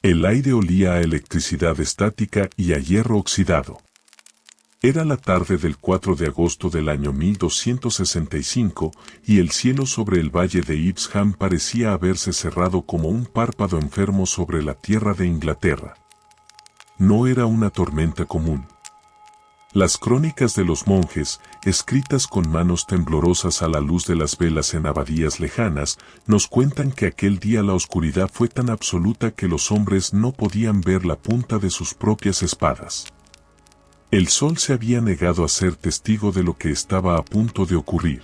El aire olía a electricidad estática y a hierro oxidado. Era la tarde del 4 de agosto del año 1265 y el cielo sobre el valle de Ipsham parecía haberse cerrado como un párpado enfermo sobre la tierra de Inglaterra. No era una tormenta común. Las crónicas de los monjes, escritas con manos temblorosas a la luz de las velas en abadías lejanas, nos cuentan que aquel día la oscuridad fue tan absoluta que los hombres no podían ver la punta de sus propias espadas. El sol se había negado a ser testigo de lo que estaba a punto de ocurrir.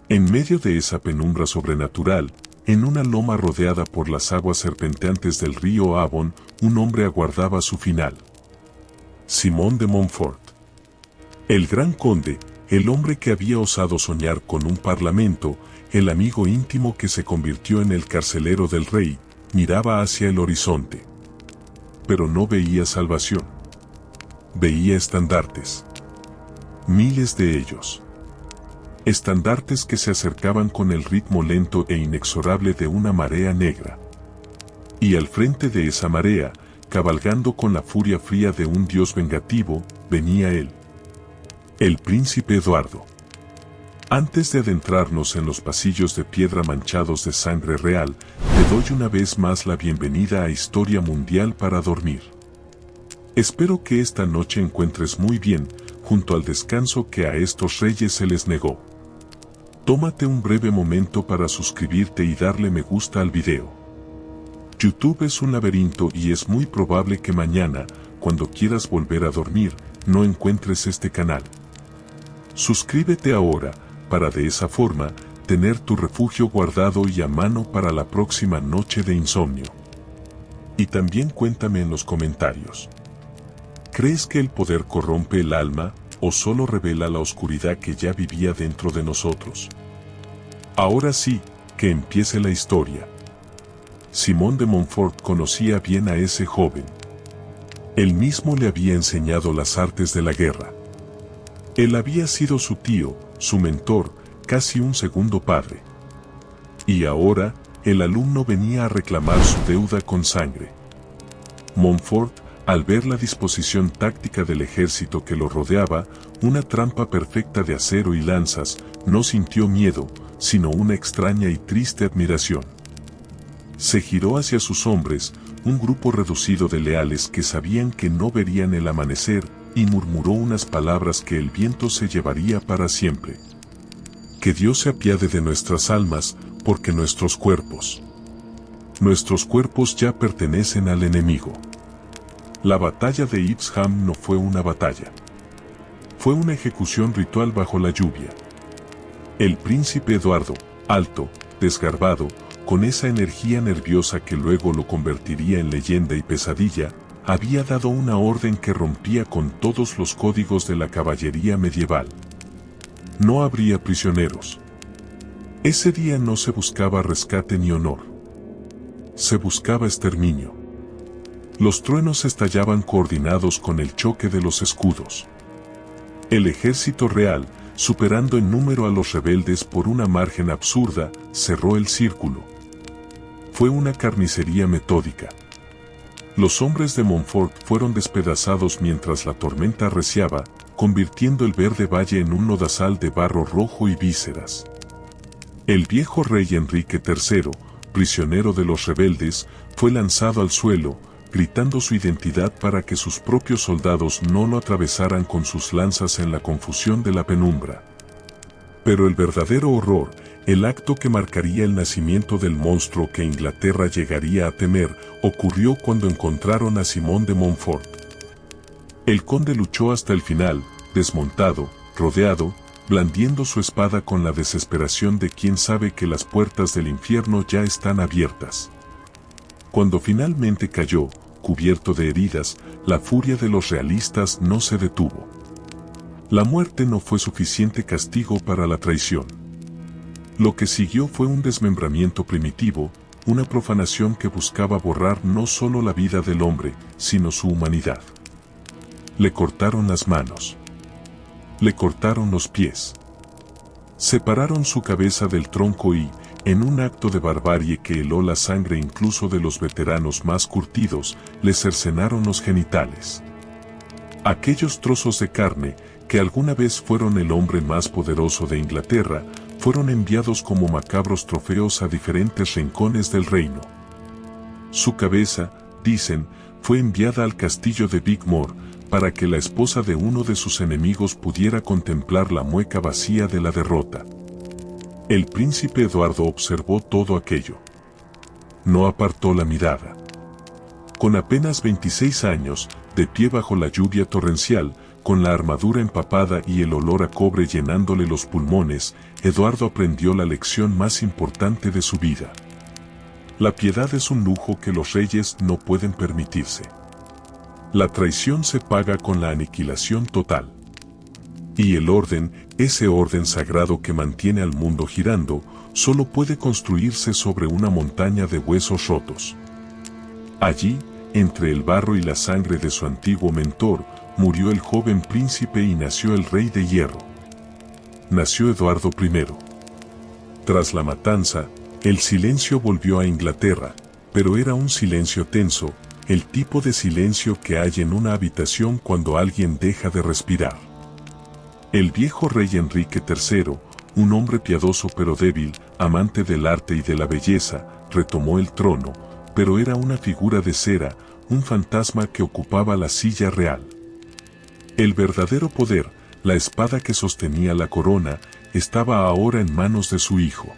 En medio de esa penumbra sobrenatural, en una loma rodeada por las aguas serpenteantes del río Avon, un hombre aguardaba su final. Simón de Montfort. El gran conde, el hombre que había osado soñar con un parlamento, el amigo íntimo que se convirtió en el carcelero del rey, miraba hacia el horizonte. Pero no veía salvación. Veía estandartes. Miles de ellos. Estandartes que se acercaban con el ritmo lento e inexorable de una marea negra. Y al frente de esa marea, cabalgando con la furia fría de un dios vengativo, venía él. El príncipe Eduardo. Antes de adentrarnos en los pasillos de piedra manchados de sangre real, te doy una vez más la bienvenida a Historia Mundial para dormir. Espero que esta noche encuentres muy bien, junto al descanso que a estos reyes se les negó. Tómate un breve momento para suscribirte y darle me gusta al video. YouTube es un laberinto y es muy probable que mañana, cuando quieras volver a dormir, no encuentres este canal. Suscríbete ahora, para de esa forma, tener tu refugio guardado y a mano para la próxima noche de insomnio. Y también cuéntame en los comentarios. ¿Crees que el poder corrompe el alma, o solo revela la oscuridad que ya vivía dentro de nosotros? Ahora sí, que empiece la historia. Simón de Montfort conocía bien a ese joven. Él mismo le había enseñado las artes de la guerra. Él había sido su tío, su mentor, casi un segundo padre. Y ahora, el alumno venía a reclamar su deuda con sangre. Montfort, al ver la disposición táctica del ejército que lo rodeaba, una trampa perfecta de acero y lanzas, no sintió miedo, sino una extraña y triste admiración. Se giró hacia sus hombres, un grupo reducido de leales que sabían que no verían el amanecer, y murmuró unas palabras que el viento se llevaría para siempre. Que Dios se apiade de nuestras almas, porque nuestros cuerpos ya pertenecen al enemigo. La batalla de Ipsham no fue una batalla. Fue una ejecución ritual bajo la lluvia. El príncipe Eduardo, alto, desgarbado, con esa energía nerviosa que luego lo convertiría en leyenda y pesadilla, había dado una orden que rompía con todos los códigos de la caballería medieval. No habría prisioneros. Ese día no se buscaba rescate ni honor. Se buscaba exterminio. Los truenos estallaban coordinados con el choque de los escudos. El ejército real, superando en número a los rebeldes por una margen absurda, cerró el círculo. Fue una carnicería metódica. Los hombres de Montfort fueron despedazados mientras la tormenta arreciaba, convirtiendo el verde valle en un lodazal de barro rojo y vísceras. El viejo rey Enrique III, prisionero de los rebeldes, fue lanzado al suelo, gritando su identidad para que sus propios soldados no lo atravesaran con sus lanzas en la confusión de la penumbra. Pero el verdadero horror, el acto que marcaría el nacimiento del monstruo que Inglaterra llegaría a temer, ocurrió cuando encontraron a Simón de Montfort. El conde luchó hasta el final, desmontado, rodeado, blandiendo su espada con la desesperación de quien sabe que las puertas del infierno ya están abiertas. Cuando finalmente cayó, cubierto de heridas, la furia de los realistas no se detuvo. La muerte no fue suficiente castigo para la traición. Lo que siguió fue un desmembramiento primitivo, una profanación que buscaba borrar no solo la vida del hombre, sino su humanidad. Le cortaron las manos. Le cortaron los pies. Separaron su cabeza del tronco y, En un acto de barbarie que heló la sangre incluso de los veteranos más curtidos, le cercenaron los genitales. Aquellos trozos de carne, que alguna vez fueron el hombre más poderoso de Inglaterra, fueron enviados como macabros trofeos a diferentes rincones del reino. Su cabeza, dicen, fue enviada al castillo de Bigmore, para que la esposa de uno de sus enemigos pudiera contemplar la mueca vacía de la derrota. El príncipe Eduardo observó todo aquello. No apartó la mirada. Con apenas 26 años, de pie bajo la lluvia torrencial, con la armadura empapada y el olor a cobre llenándole los pulmones, Eduardo aprendió la lección más importante de su vida. La piedad es un lujo que los reyes no pueden permitirse. La traición se paga con la aniquilación total. Y el orden, ese orden sagrado que mantiene al mundo girando, solo puede construirse sobre una montaña de huesos rotos. Allí, entre el barro y la sangre de su antiguo mentor, murió el joven príncipe y nació el rey de hierro. Nació Eduardo I. Tras la matanza, el silencio volvió a Inglaterra, pero era un silencio tenso, el tipo de silencio que hay en una habitación cuando alguien deja de respirar. El viejo rey Enrique III, un hombre piadoso pero débil, amante del arte y de la belleza, retomó el trono, pero era una figura de cera, un fantasma que ocupaba la silla real. El verdadero poder, la espada que sostenía la corona, estaba ahora en manos de su hijo.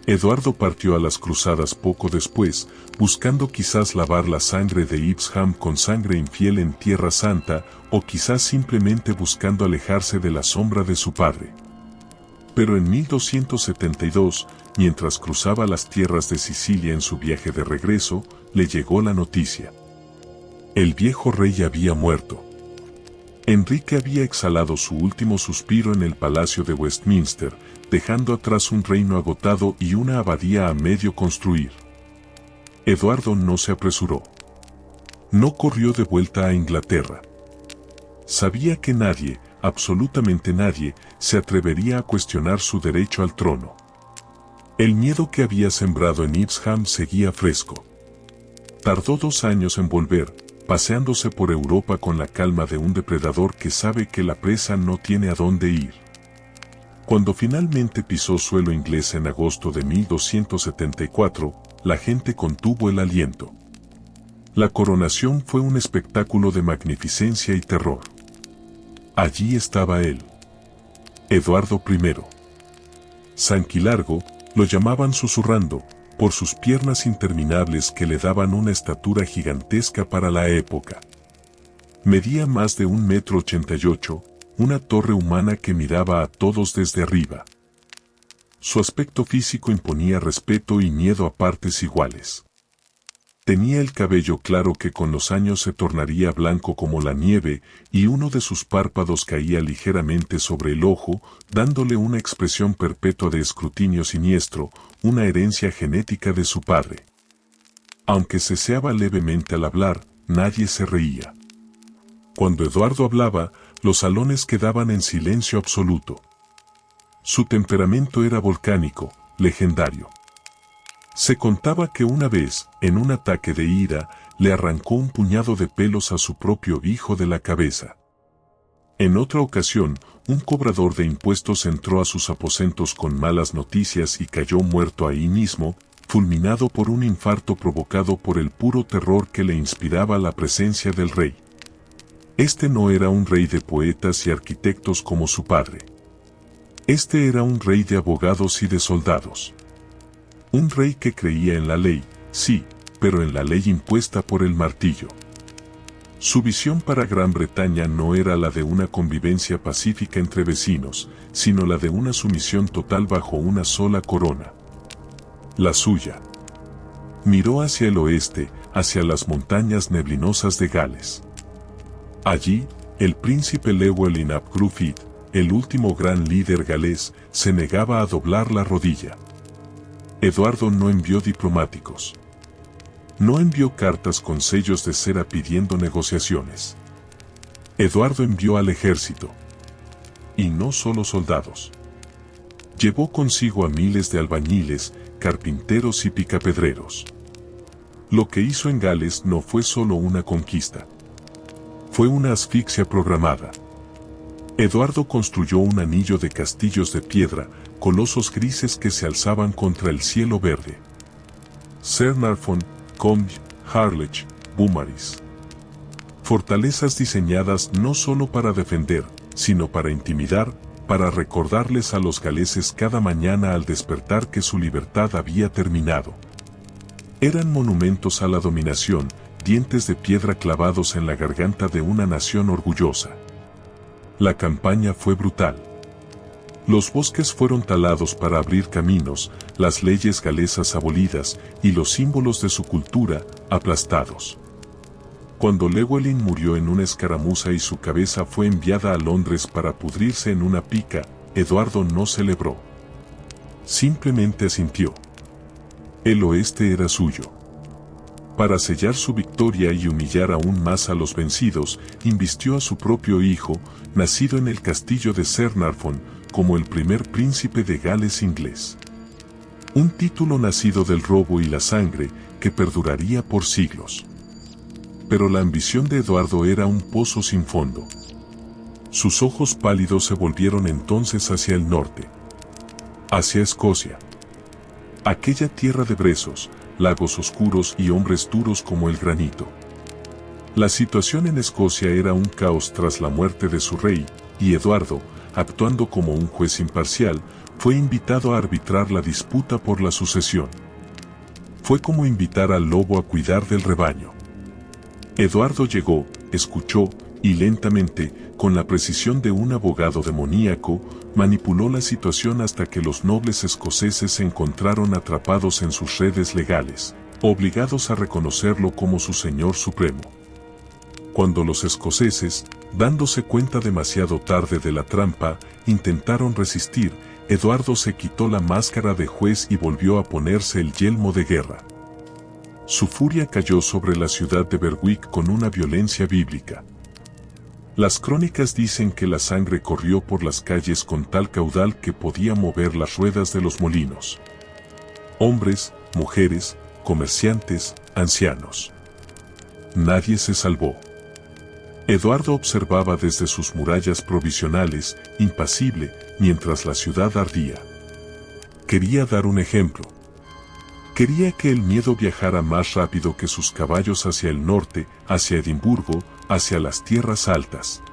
Eduardo partió a las cruzadas poco después, buscando quizás lavar la sangre de Evesham con sangre infiel en Tierra Santa, o quizás simplemente buscando alejarse de la sombra de su padre. Pero en 1272, mientras cruzaba las tierras de Sicilia en su viaje de regreso, le llegó la noticia. El viejo rey había muerto. Enrique había exhalado su último suspiro en el Palacio de Westminster, dejando atrás un reino agotado y una abadía a medio construir. Eduardo no se apresuró. No corrió de vuelta a Inglaterra. Sabía que nadie, absolutamente nadie, se atrevería a cuestionar su derecho al trono. El miedo que había sembrado en Evesham seguía fresco. Tardó 2 años en volver, paseándose por Europa con la calma de un depredador que sabe que la presa no tiene a dónde ir. Cuando finalmente pisó suelo inglés en agosto de 1274, la gente contuvo el aliento. La coronación fue un espectáculo de magnificencia y terror. Allí estaba él. Eduardo I. Sanquilargo, lo llamaban susurrando, por sus piernas interminables que le daban una estatura gigantesca para la época. Medía más de 1,88 m, una torre humana que miraba a todos desde arriba. Su aspecto físico imponía respeto y miedo a partes iguales. Tenía el cabello claro que con los años se tornaría blanco como la nieve, y uno de sus párpados caía ligeramente sobre el ojo, dándole una expresión perpetua de escrutinio siniestro, una herencia genética de su padre. Aunque ceseaba levemente al hablar, nadie se reía. Cuando Eduardo hablaba, los salones quedaban en silencio absoluto. Su temperamento era volcánico, legendario. Se contaba que una vez, en un ataque de ira, le arrancó un puñado de pelos a su propio hijo de la cabeza. En otra ocasión, un cobrador de impuestos entró a sus aposentos con malas noticias y cayó muerto ahí mismo, fulminado por un infarto provocado por el puro terror que le inspiraba la presencia del rey. Este no era un rey de poetas y arquitectos como su padre. Este era un rey de abogados y de soldados. Un rey que creía en la ley, sí, pero en la ley impuesta por el martillo. Su visión para Gran Bretaña no era la de una convivencia pacífica entre vecinos, sino la de una sumisión total bajo una sola corona. La suya. Miró hacia el oeste, hacia las montañas neblinosas de Gales. Allí, el príncipe Llewellyn ap Gruffydd, el último gran líder galés, se negaba a doblar la rodilla. Eduardo no envió diplomáticos. No envió cartas con sellos de cera pidiendo negociaciones. Eduardo envió al ejército. Y no solo soldados. Llevó consigo a miles de albañiles, carpinteros y picapedreros. Lo que hizo en Gales no fue solo una conquista. Fue una asfixia programada. Eduardo construyó un anillo de castillos de piedra, colosos grises que se alzaban contra el cielo verde. Caernarfon, Combe, Harlech, Beaumaris. Fortalezas diseñadas no solo para defender, sino para intimidar, para recordarles a los galeses cada mañana al despertar que su libertad había terminado. Eran monumentos a la dominación, dientes de piedra clavados en la garganta de una nación orgullosa. La campaña fue brutal. Los bosques fueron talados para abrir caminos, las leyes galesas abolidas y los símbolos de su cultura aplastados. Cuando Llywelyn murió en una escaramuza y su cabeza fue enviada a Londres para pudrirse en una pica, Eduardo no celebró. Simplemente asintió. El oeste era suyo. Para sellar su victoria y humillar aún más a los vencidos, invistió a su propio hijo, nacido en el castillo de Caernarfon, como el primer príncipe de Gales inglés. Un título nacido del robo y la sangre, que perduraría por siglos. Pero la ambición de Eduardo era un pozo sin fondo. Sus ojos pálidos se volvieron entonces hacia el norte. Hacia Escocia. Aquella tierra de brezos, lagos oscuros y hombres duros como el granito. La situación en Escocia era un caos tras la muerte de su rey, y Eduardo, actuando como un juez imparcial, fue invitado a arbitrar la disputa por la sucesión. Fue como invitar al lobo a cuidar del rebaño. Eduardo llegó, escuchó, y lentamente, con la precisión de un abogado demoníaco, manipuló la situación hasta que los nobles escoceses se encontraron atrapados en sus redes legales, obligados a reconocerlo como su señor supremo. Cuando los escoceses, dándose cuenta demasiado tarde de la trampa, intentaron resistir, Eduardo se quitó la máscara de juez y volvió a ponerse el yelmo de guerra. Su furia cayó sobre la ciudad de Berwick con una violencia bíblica. Las crónicas dicen que la sangre corrió por las calles con tal caudal que podía mover las ruedas de los molinos. Hombres, mujeres, comerciantes, ancianos. Nadie se salvó. Eduardo observaba desde sus murallas provisionales, impasible, mientras la ciudad ardía. Quería dar un ejemplo. Quería que el miedo viajara más rápido que sus caballos hacia el norte, hacia Edimburgo, hacia las tierras altas.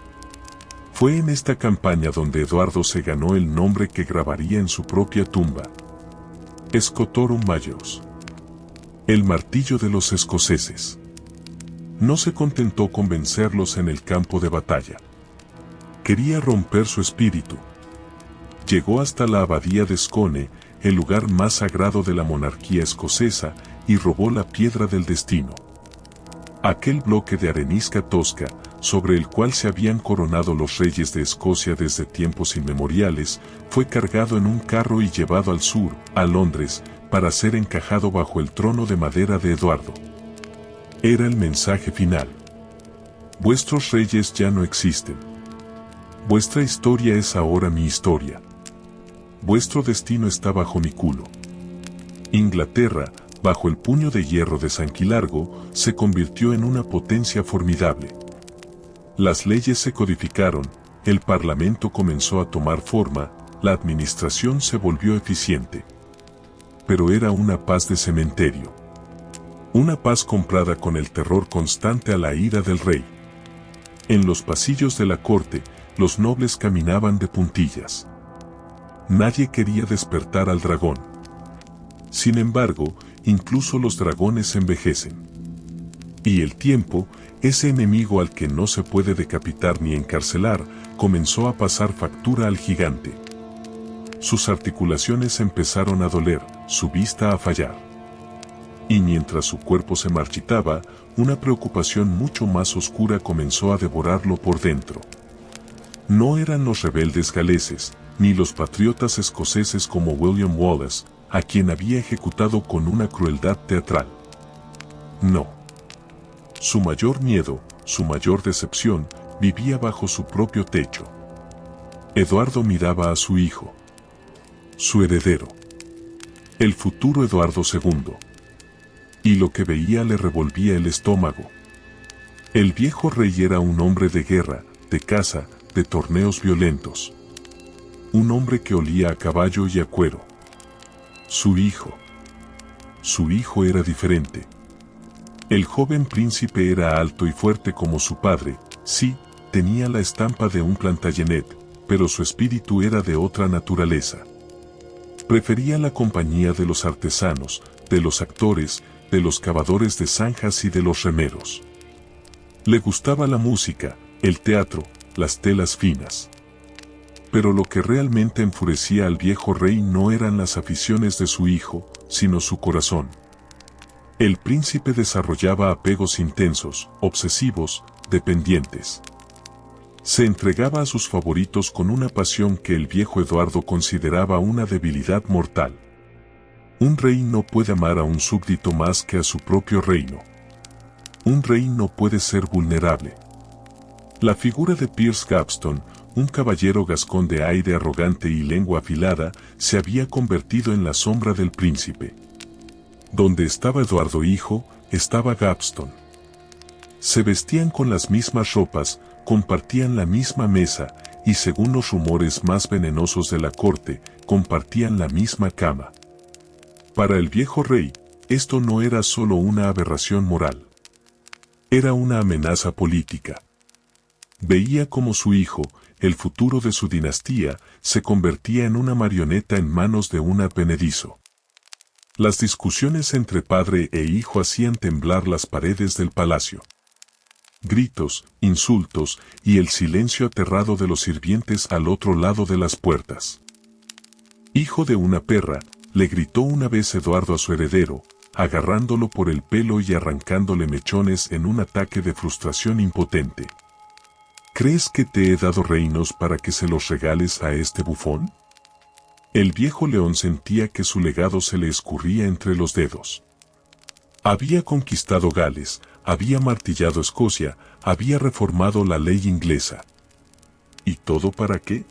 Fue en esta campaña donde Eduardo se ganó el nombre que grabaría en su propia tumba. Scotorum Majors. El martillo de los escoceses. No se contentó con vencerlos en el campo de batalla. Quería romper su espíritu. Llegó hasta la abadía de Scone, el lugar más sagrado de la monarquía escocesa, y robó la piedra del destino. Aquel bloque de arenisca tosca, sobre el cual se habían coronado los reyes de Escocia desde tiempos inmemoriales, fue cargado en un carro y llevado al sur, a Londres, para ser encajado bajo el trono de madera de Eduardo. Era el mensaje final. Vuestros reyes ya no existen. Vuestra historia es ahora mi historia. Vuestro destino está bajo mi culo. Inglaterra, bajo el puño de hierro de Sanquilargo, se convirtió en una potencia formidable. Las leyes se codificaron, el parlamento comenzó a tomar forma, la administración se volvió eficiente. Pero era una paz de cementerio. Una paz comprada con el terror constante a la ira del rey. En los pasillos de la corte, los nobles caminaban de puntillas. Nadie quería despertar al dragón. Sin embargo, incluso los dragones envejecen. Y el tiempo, ese enemigo al que no se puede decapitar ni encarcelar, comenzó a pasar factura al gigante. Sus articulaciones empezaron a doler, su vista a fallar. Y mientras su cuerpo se marchitaba, una preocupación mucho más oscura comenzó a devorarlo por dentro. No eran los rebeldes galeses, ni los patriotas escoceses como William Wallace, a quien había ejecutado con una crueldad teatral. No. Su mayor miedo, su mayor decepción, vivía bajo su propio techo. Eduardo miraba a su hijo. su heredero. El futuro Eduardo II. Y lo que veía le revolvía el estómago. El viejo rey era un hombre de guerra, de caza, de torneos violentos. Un hombre que olía a caballo y a cuero. Su hijo era diferente. El joven príncipe era alto y fuerte como su padre, sí, tenía la estampa de un Plantagenet, pero su espíritu era de otra naturaleza. Prefería la compañía de los artesanos, de los actores, de los cavadores de zanjas y de los remeros. Le gustaba la música, el teatro, las telas finas. Pero lo que realmente enfurecía al viejo rey no eran las aficiones de su hijo, sino su corazón. El príncipe desarrollaba apegos intensos, obsesivos, dependientes. Se entregaba a sus favoritos con una pasión que el viejo Eduardo consideraba una debilidad mortal. Un rey no puede amar a un súbdito más que a su propio reino. Un rey no puede ser vulnerable. La figura de Piers Gaveston, un caballero gascón de aire arrogante y lengua afilada, se había convertido en la sombra del príncipe. Donde estaba Eduardo hijo, estaba Gaveston. Se vestían con las mismas ropas, compartían la misma mesa, y según los rumores más venenosos de la corte, compartían la misma cama. Para el viejo rey, esto no era solo una aberración moral. Era una amenaza política. Veía como su hijo, el futuro de su dinastía, se convertía en una marioneta en manos de un advenedizo. Las discusiones entre padre e hijo hacían temblar las paredes del palacio. Gritos, insultos y el silencio aterrado de los sirvientes al otro lado de las puertas. «Hijo de una perra», le gritó una vez Eduardo a su heredero, agarrándolo por el pelo y arrancándole mechones en un ataque de frustración impotente. ¿Crees que te he dado reinos para que se los regales a este bufón? El viejo león sentía que su legado se le escurría entre los dedos. Había conquistado Gales, había martillado Escocia, había reformado la ley inglesa. ¿Y todo para qué?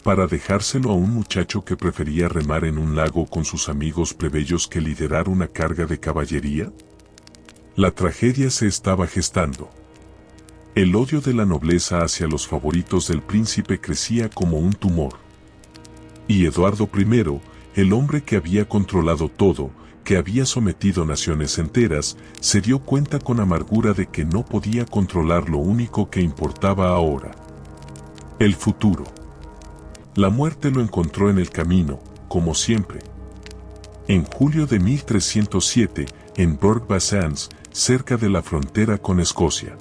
¿Para dejárselo a un muchacho que prefería remar en un lago con sus amigos plebeyos que liderar una carga de caballería? La tragedia se estaba gestando. El odio de la nobleza hacia los favoritos del príncipe crecía como un tumor. Y Eduardo I, el hombre que había controlado todo, que había sometido naciones enteras, se dio cuenta con amargura de que no podía controlar lo único que importaba ahora: el futuro. La muerte lo encontró en el camino, como siempre. En julio de 1307, en Borg-Bassans, cerca de la frontera con Escocia.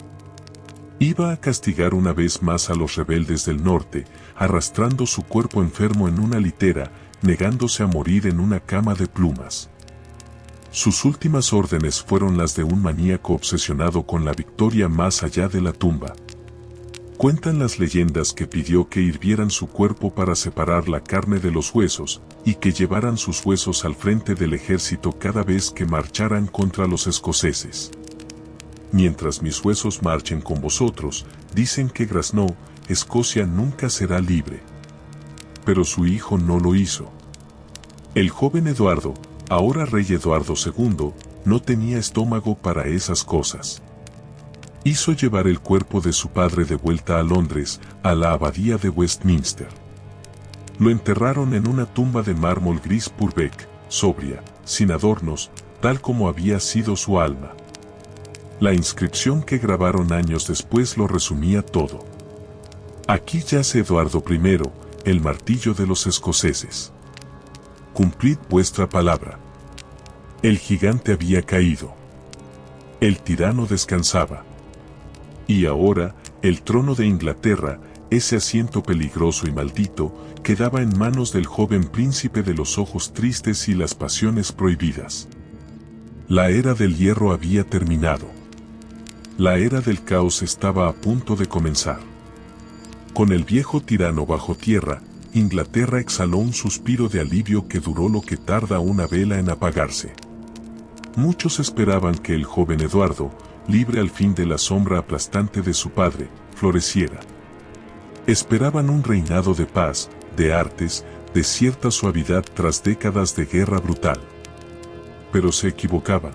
Iba a castigar una vez más a los rebeldes del norte, arrastrando su cuerpo enfermo en una litera, negándose a morir en una cama de plumas. Sus últimas órdenes fueron las de un maníaco obsesionado con la victoria más allá de la tumba. Cuentan las leyendas que pidió que hirvieran su cuerpo para separar la carne de los huesos, y que llevaran sus huesos al frente del ejército cada vez que marcharan contra los escoceses. Mientras mis huesos marchen con vosotros, dicen que Grasnow, Escocia nunca será libre. Pero su hijo no lo hizo. El joven Eduardo, ahora rey Eduardo II, no tenía estómago para esas cosas. Hizo llevar el cuerpo de su padre de vuelta a Londres, a la abadía de Westminster. Lo enterraron en una tumba de mármol gris Purbeck, sobria, sin adornos, tal como había sido su alma. La inscripción que grabaron años después lo resumía todo. Aquí yace Eduardo I, el martillo de los escoceses. Cumplid vuestra palabra. El gigante había caído. El tirano descansaba. Y ahora, el trono de Inglaterra, ese asiento peligroso y maldito, quedaba en manos del joven príncipe de los ojos tristes y las pasiones prohibidas. La era del hierro había terminado. La era del caos estaba a punto de comenzar. Con el viejo tirano bajo tierra, Inglaterra exhaló un suspiro de alivio que duró lo que tarda una vela en apagarse. Muchos esperaban que el joven Eduardo, libre al fin de la sombra aplastante de su padre, floreciera. Esperaban un reinado de paz, de artes, de cierta suavidad tras décadas de guerra brutal. Pero se equivocaban.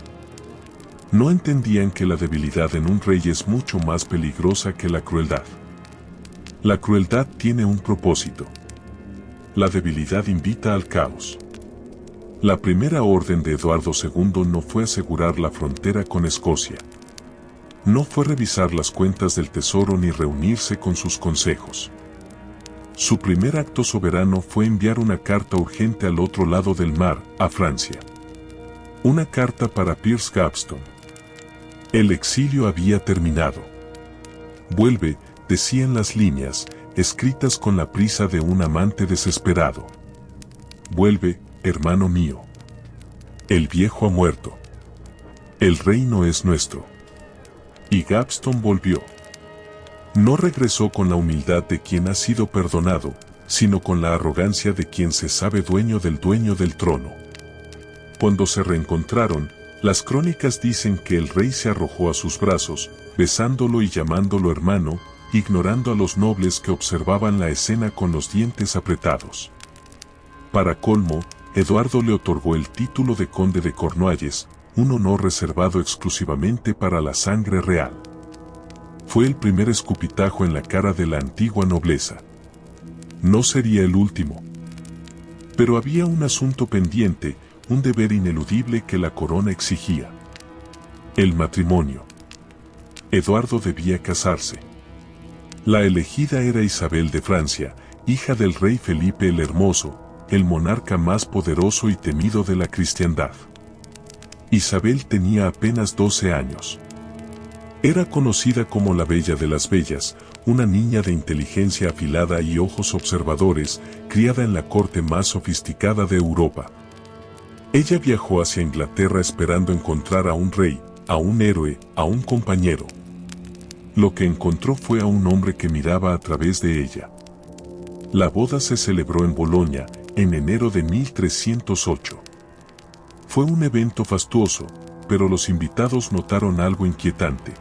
No entendían que la debilidad en un rey es mucho más peligrosa que la crueldad. La crueldad tiene un propósito. La debilidad invita al caos. La primera orden de Eduardo II no fue asegurar la frontera con Escocia. No fue revisar las cuentas del tesoro ni reunirse con sus consejos. Su primer acto soberano fue enviar una carta urgente al otro lado del mar, a Francia. Una carta para Piers Gaveston. El exilio había terminado. Vuelve, decían las líneas, escritas con la prisa de un amante desesperado. Vuelve, hermano mío. El viejo ha muerto. El reino es nuestro. Y Gaveston volvió. No regresó con la humildad de quien ha sido perdonado, sino con la arrogancia de quien se sabe dueño del trono. Cuando se reencontraron, las crónicas dicen que el rey se arrojó a sus brazos, besándolo y llamándolo hermano, ignorando a los nobles que observaban la escena con los dientes apretados. Para colmo, Eduardo le otorgó el título de conde de Cornualles, un honor reservado exclusivamente para la sangre real. Fue el primer escupitajo en la cara de la antigua nobleza. No sería el último. Pero había un asunto pendiente, un deber ineludible que la corona exigía. El matrimonio. Eduardo debía casarse. La elegida era Isabel de Francia, hija del rey Felipe el Hermoso, el monarca más poderoso y temido de la cristiandad. Isabel tenía apenas 12 años. Era conocida como la Bella de las Bellas, una niña de inteligencia afilada y ojos observadores, criada en la corte más sofisticada de Europa. Ella viajó hacia Inglaterra esperando encontrar a un rey, a un héroe, a un compañero. Lo que encontró fue a un hombre que miraba a través de ella. La boda se celebró en Bolonia, en enero de 1308. Fue un evento fastuoso, pero los invitados notaron algo inquietante.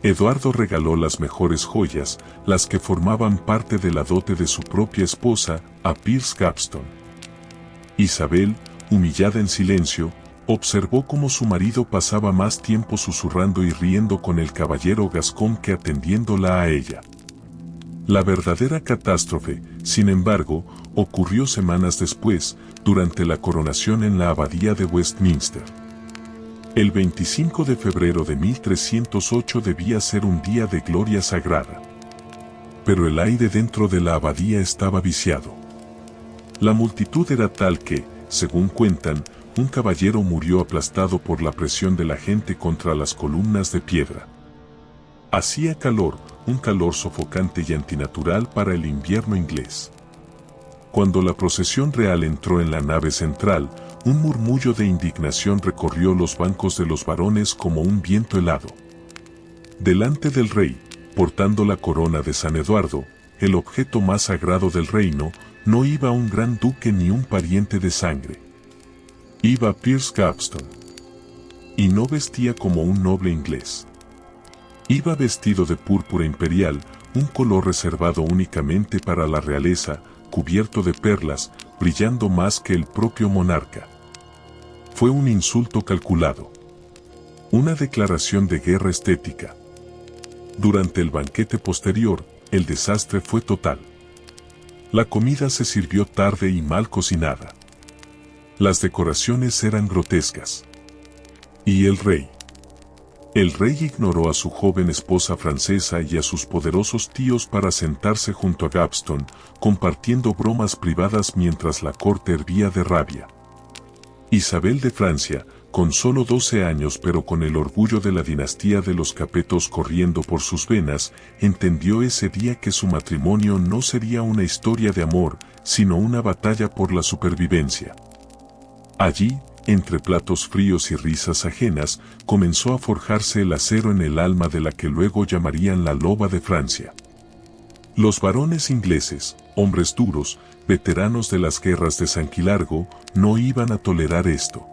Eduardo regaló las mejores joyas, las que formaban parte de la dote de su propia esposa, a Piers Gaveston. Isabel, humillada en silencio, observó cómo su marido pasaba más tiempo susurrando y riendo con el caballero gascón que atendiéndola a ella. La verdadera catástrofe, sin embargo, ocurrió semanas después, durante la coronación en la abadía de Westminster. El 25 de febrero de 1308 debía ser un día de gloria sagrada. Pero el aire dentro de la abadía estaba viciado. La multitud era tal que, según cuentan, un caballero murió aplastado por la presión de la gente contra las columnas de piedra. Hacía calor, un calor sofocante y antinatural para el invierno inglés. Cuando la procesión real entró en la nave central, un murmullo de indignación recorrió los bancos de los varones como un viento helado. Delante del rey, portando la corona de San Eduardo, el objeto más sagrado del reino, no iba un gran duque ni un pariente de sangre. Iba Piers Gaveston. Y no vestía como un noble inglés. Iba vestido de púrpura imperial, un color reservado únicamente para la realeza, cubierto de perlas, brillando más que el propio monarca. Fue un insulto calculado. Una declaración de guerra estética. Durante el banquete posterior, el desastre fue total. La comida se sirvió tarde y mal cocinada. Las decoraciones eran grotescas. ¿Y el rey? El rey ignoró a su joven esposa francesa y a sus poderosos tíos para sentarse junto a Gaveston, compartiendo bromas privadas mientras la corte hervía de rabia. Isabel de Francia, con solo 12 años pero con el orgullo de la dinastía de los Capetos corriendo por sus venas, entendió ese día que su matrimonio no sería una historia de amor, sino una batalla por la supervivencia. Allí, entre platos fríos y risas ajenas, comenzó a forjarse el acero en el alma de la que luego llamarían la loba de Francia. Los varones ingleses, hombres duros, veteranos de las guerras de Sanquilargo, no iban a tolerar esto.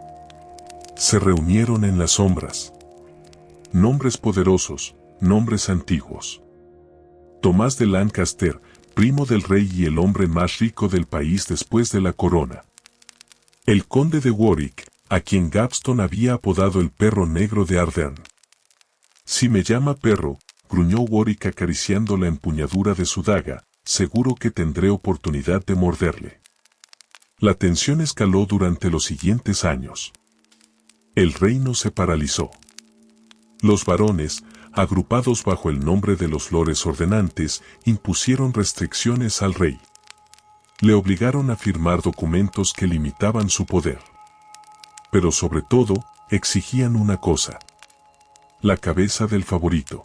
Se reunieron en las sombras. Nombres poderosos, nombres antiguos. Tomás de Lancaster, primo del rey y el hombre más rico del país después de la corona. El conde de Warwick, a quien Gaveston había apodado el perro negro de Ardern. Si me llama perro, gruñó Warwick acariciando la empuñadura de su daga, seguro que tendré oportunidad de morderle. La tensión escaló durante los siguientes años. El reino se paralizó. Los varones, agrupados bajo el nombre de los lores ordenantes, impusieron restricciones al rey. Le obligaron a firmar documentos que limitaban su poder. Pero sobre todo, exigían una cosa: la cabeza del favorito.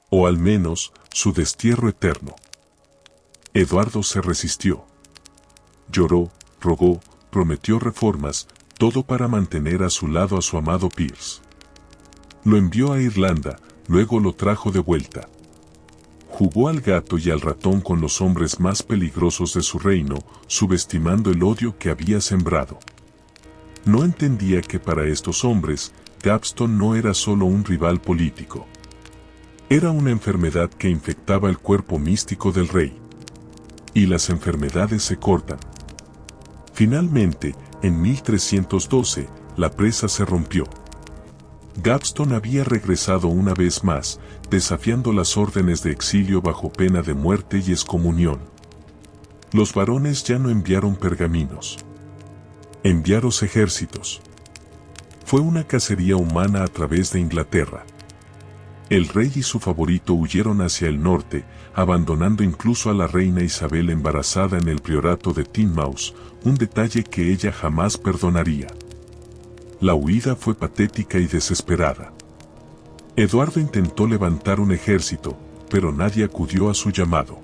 O al menos, su destierro eterno. Eduardo se resistió. Lloró, rogó, prometió reformas, todo para mantener a su lado a su amado Piers. Lo envió a Irlanda, luego lo trajo de vuelta. Jugó al gato y al ratón con los hombres más peligrosos de su reino, subestimando el odio que había sembrado. No entendía que para estos hombres, Gaveston no era solo un rival político. Era una enfermedad que infectaba el cuerpo místico del rey. Y las enfermedades se cortan. Finalmente, en 1312, la presa se rompió. Gaveston había regresado una vez más, desafiando las órdenes de exilio bajo pena de muerte y excomunión. Los varones ya no enviaron pergaminos. Enviaron ejércitos. Fue una cacería humana a través de Inglaterra. El rey y su favorito huyeron hacia el norte, abandonando incluso a la reina Isabel embarazada en el priorato de Teignmouth, un detalle que ella jamás perdonaría. La huida fue patética y desesperada. Eduardo intentó levantar un ejército, pero nadie acudió a su llamado.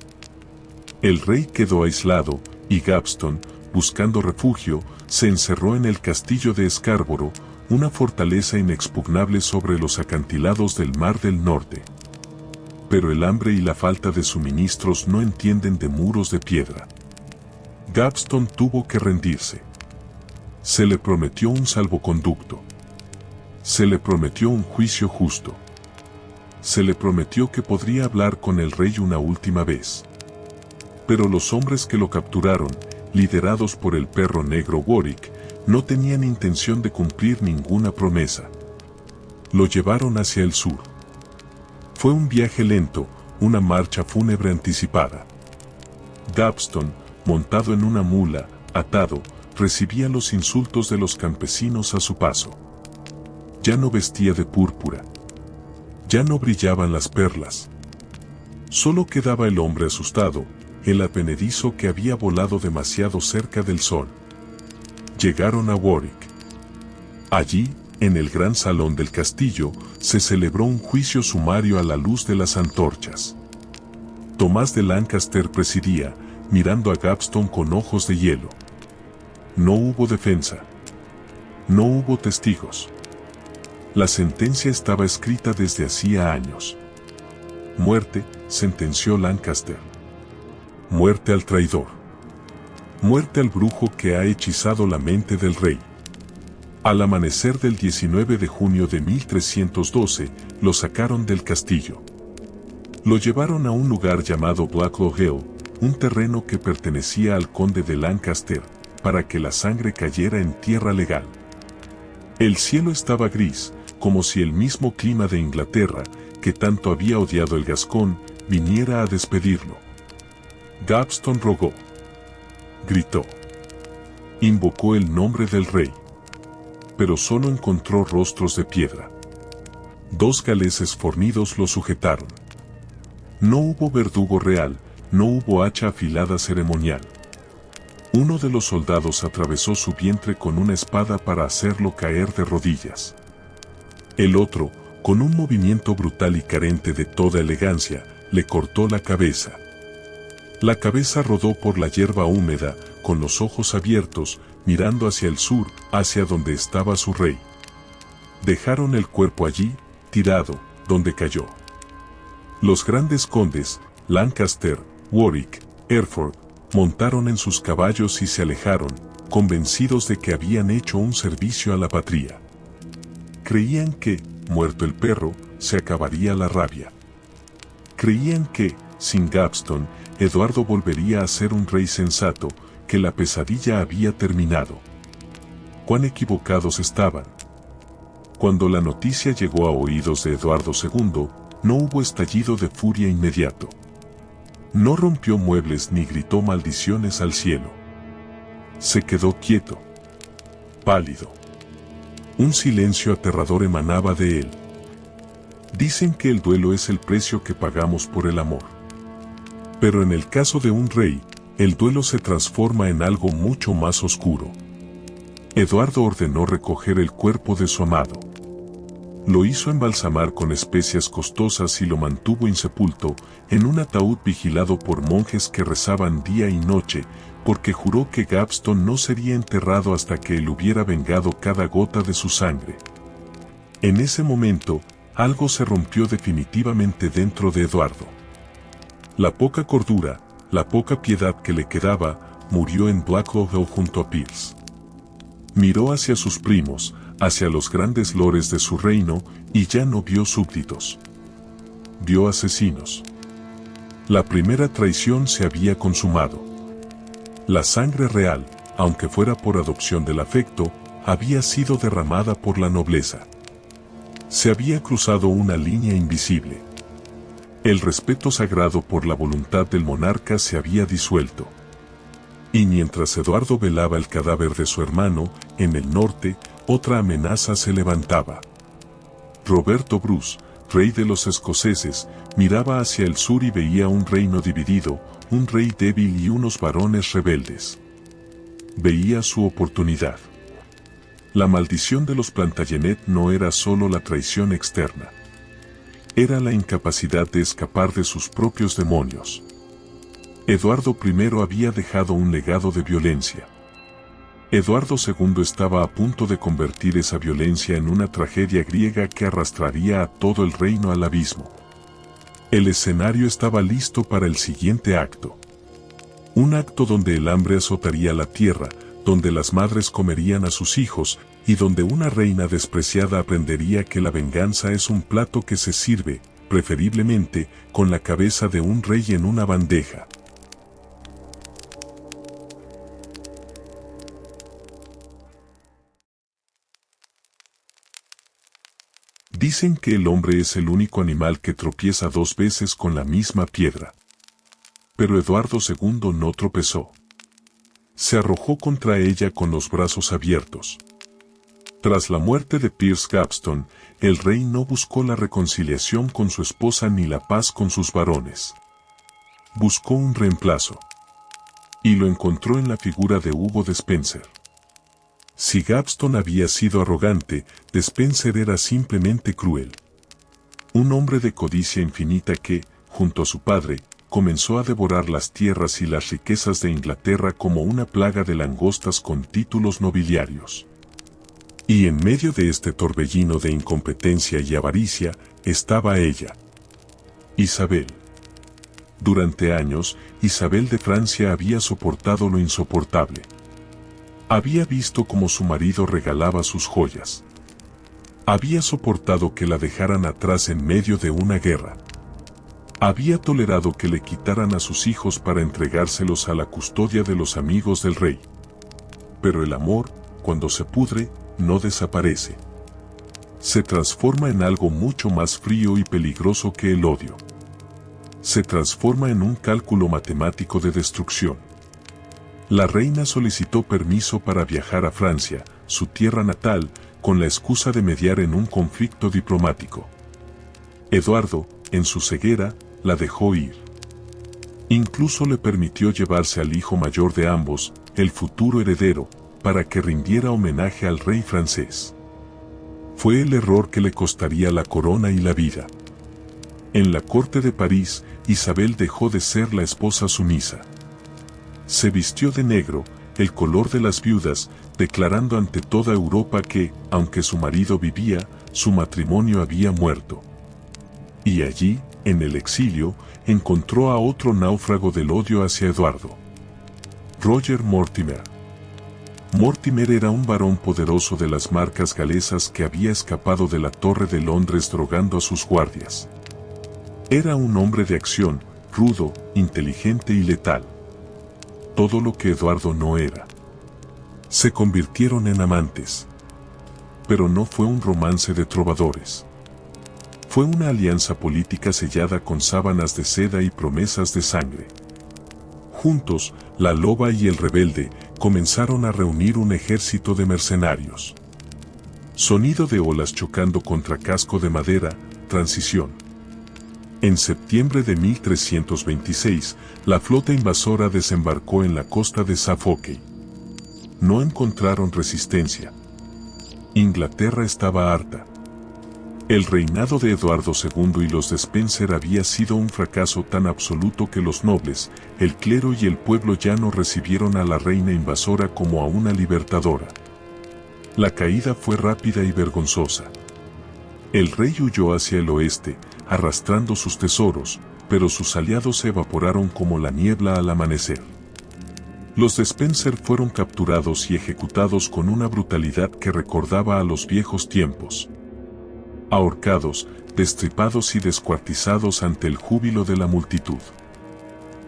El rey quedó aislado, y Gaveston, buscando refugio, se encerró en el castillo de Scarborough, una fortaleza inexpugnable sobre los acantilados del Mar del Norte. Pero el hambre y la falta de suministros no entienden de muros de piedra. Gaveston tuvo que rendirse. Se le prometió un salvoconducto. Se le prometió un juicio justo. Se le prometió que podría hablar con el rey una última vez. Pero los hombres que lo capturaron, liderados por el perro negro Warwick, no tenían intención de cumplir ninguna promesa. Lo llevaron hacia el sur. Fue un viaje lento, una marcha fúnebre anticipada. Gaveston, montado en una mula, atado, recibía los insultos de los campesinos a su paso. Ya no vestía de púrpura. Ya no brillaban las perlas. Solo quedaba el hombre asustado, el advenedizo que había volado demasiado cerca del sol. Llegaron a Warwick. Allí, en el gran salón del castillo, se celebró un juicio sumario a la luz de las antorchas. Tomás de Lancaster presidía, mirando a Gaveston con ojos de hielo. No hubo defensa. No hubo testigos. La sentencia estaba escrita desde hacía años. Muerte, sentenció Lancaster. Muerte al traidor. Muerte al brujo que ha hechizado la mente del rey. Al amanecer del 19 de junio de 1312, lo sacaron del castillo. Lo llevaron a un lugar llamado Blacklow Hill, un terreno que pertenecía al conde de Lancaster, para que la sangre cayera en tierra legal. El cielo estaba gris, como si el mismo clima de Inglaterra, que tanto había odiado el gascón, viniera a despedirlo. Gaveston rogó. Gritó. Invocó el nombre del rey. Pero solo encontró rostros de piedra. 2 galeses fornidos lo sujetaron. No hubo verdugo real, no hubo hacha afilada ceremonial. Uno de los soldados atravesó su vientre con una espada para hacerlo caer de rodillas. El otro, con un movimiento brutal y carente de toda elegancia, le cortó la cabeza. La cabeza rodó por la hierba húmeda, con los ojos abiertos, mirando hacia el sur, hacia donde estaba su rey. Dejaron el cuerpo allí, tirado, donde cayó. Los grandes condes, Lancaster, Warwick, Hereford, montaron en sus caballos y se alejaron, convencidos de que habían hecho un servicio a la patria. Creían que, muerto el perro, se acabaría la rabia. Creían que, sin Gaveston, Eduardo volvería a ser un rey sensato, que la pesadilla había terminado. Cuán equivocados estaban. Cuando la noticia llegó a oídos de Eduardo II, no hubo estallido de furia inmediato. No rompió muebles ni gritó maldiciones al cielo. Se quedó quieto, pálido. Un silencio aterrador emanaba de él. Dicen que el duelo es el precio que pagamos por el amor. Pero en el caso de un rey, el duelo se transforma en algo mucho más oscuro. Eduardo ordenó recoger el cuerpo de su amado. Lo hizo embalsamar con especias costosas y lo mantuvo insepulto, en un ataúd vigilado por monjes que rezaban día y noche, porque juró que Gaveston no sería enterrado hasta que él hubiera vengado cada gota de su sangre. En ese momento, algo se rompió definitivamente dentro de Eduardo. La poca cordura, la poca piedad que le quedaba, murió en Blackwell Hill junto a Pierce. Miró hacia sus primos, hacia los grandes lores de su reino, y ya no vio súbditos. Vio asesinos. La primera traición se había consumado. La sangre real, aunque fuera por adopción del afecto, había sido derramada por la nobleza. Se había cruzado una línea invisible. El respeto sagrado por la voluntad del monarca se había disuelto. Y mientras Eduardo velaba el cadáver de su hermano, en el norte, otra amenaza se levantaba. Roberto Bruce, rey de los escoceses, miraba hacia el sur y veía un reino dividido, un rey débil y unos varones rebeldes. Veía su oportunidad. La maldición de los Plantagenet no era solo la traición externa. Era la incapacidad de escapar de sus propios demonios. Eduardo I había dejado un legado de violencia. Eduardo II estaba a punto de convertir esa violencia en una tragedia griega que arrastraría a todo el reino al abismo. El escenario estaba listo para el siguiente acto. Un acto donde el hambre azotaría la tierra, donde las madres comerían a sus hijos, y donde una reina despreciada aprendería que la venganza es un plato que se sirve, preferiblemente, con la cabeza de un rey en una bandeja. Dicen que el hombre es el único animal que tropieza 2 veces con la misma piedra. Pero Eduardo II no tropezó. Se arrojó contra ella con los brazos abiertos. Tras la muerte de Piers Gaveston, el rey no buscó la reconciliación con su esposa ni la paz con sus varones. Buscó un reemplazo. Y lo encontró en la figura de Hugo Despenser. Si Gaveston había sido arrogante, Despenser era simplemente cruel. Un hombre de codicia infinita que, junto a su padre, comenzó a devorar las tierras y las riquezas de Inglaterra como una plaga de langostas con títulos nobiliarios. Y en medio de este torbellino de incompetencia y avaricia, estaba ella. Isabel. Durante años, Isabel de Francia había soportado lo insoportable. Había visto cómo su marido regalaba sus joyas. Había soportado que la dejaran atrás en medio de una guerra. Había tolerado que le quitaran a sus hijos para entregárselos a la custodia de los amigos del rey. Pero el amor, cuando se pudre, no desaparece. Se transforma en algo mucho más frío y peligroso que el odio. Se transforma en un cálculo matemático de destrucción. La reina solicitó permiso para viajar a Francia, su tierra natal, con la excusa de mediar en un conflicto diplomático. Eduardo, en su ceguera, la dejó ir. Incluso le permitió llevarse al hijo mayor de ambos, el futuro heredero, para que rindiera homenaje al rey francés. Fue el error que le costaría la corona y la vida. En la corte de París, Isabel dejó de ser la esposa sumisa. Se vistió de negro, el color de las viudas, declarando ante toda Europa que, aunque su marido vivía, su matrimonio había muerto. Y allí, en el exilio, encontró a otro náufrago del odio hacia Eduardo. Roger Mortimer. Mortimer era un varón poderoso de las marcas galesas que había escapado de la Torre de Londres drogando a sus guardias. Era un hombre de acción, rudo, inteligente y letal. Todo lo que Eduardo no era. Se convirtieron en amantes. Pero no fue un romance de trovadores. Fue una alianza política sellada con sábanas de seda y promesas de sangre. Juntos, la loba y el rebelde comenzaron a reunir un ejército de mercenarios. Sonido de olas chocando contra casco de madera, transición. En septiembre de 1326, la flota invasora desembarcó en la costa de Suffolk. No encontraron resistencia. Inglaterra estaba harta. El reinado de Eduardo II y los de Spencer había sido un fracaso tan absoluto que los nobles, el clero y el pueblo ya no recibieron a la reina invasora como a una libertadora. La caída fue rápida y vergonzosa. El rey huyó hacia el oeste, arrastrando sus tesoros, pero sus aliados se evaporaron como la niebla al amanecer. Los de Spencer fueron capturados y ejecutados con una brutalidad que recordaba a los viejos tiempos. Ahorcados, destripados y descuartizados ante el júbilo de la multitud.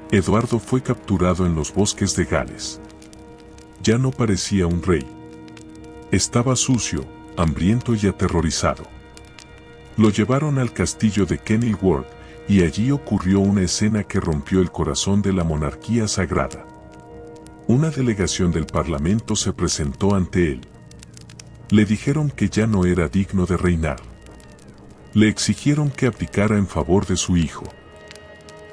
Eduardo fue capturado en los bosques de Gales. Ya no parecía un rey. Estaba sucio, hambriento y aterrorizado. Lo llevaron al castillo de Kenilworth, y allí ocurrió una escena que rompió el corazón de la monarquía sagrada. Una delegación del parlamento se presentó ante él. Le dijeron que ya no era digno de reinar. Le exigieron que abdicara en favor de su hijo.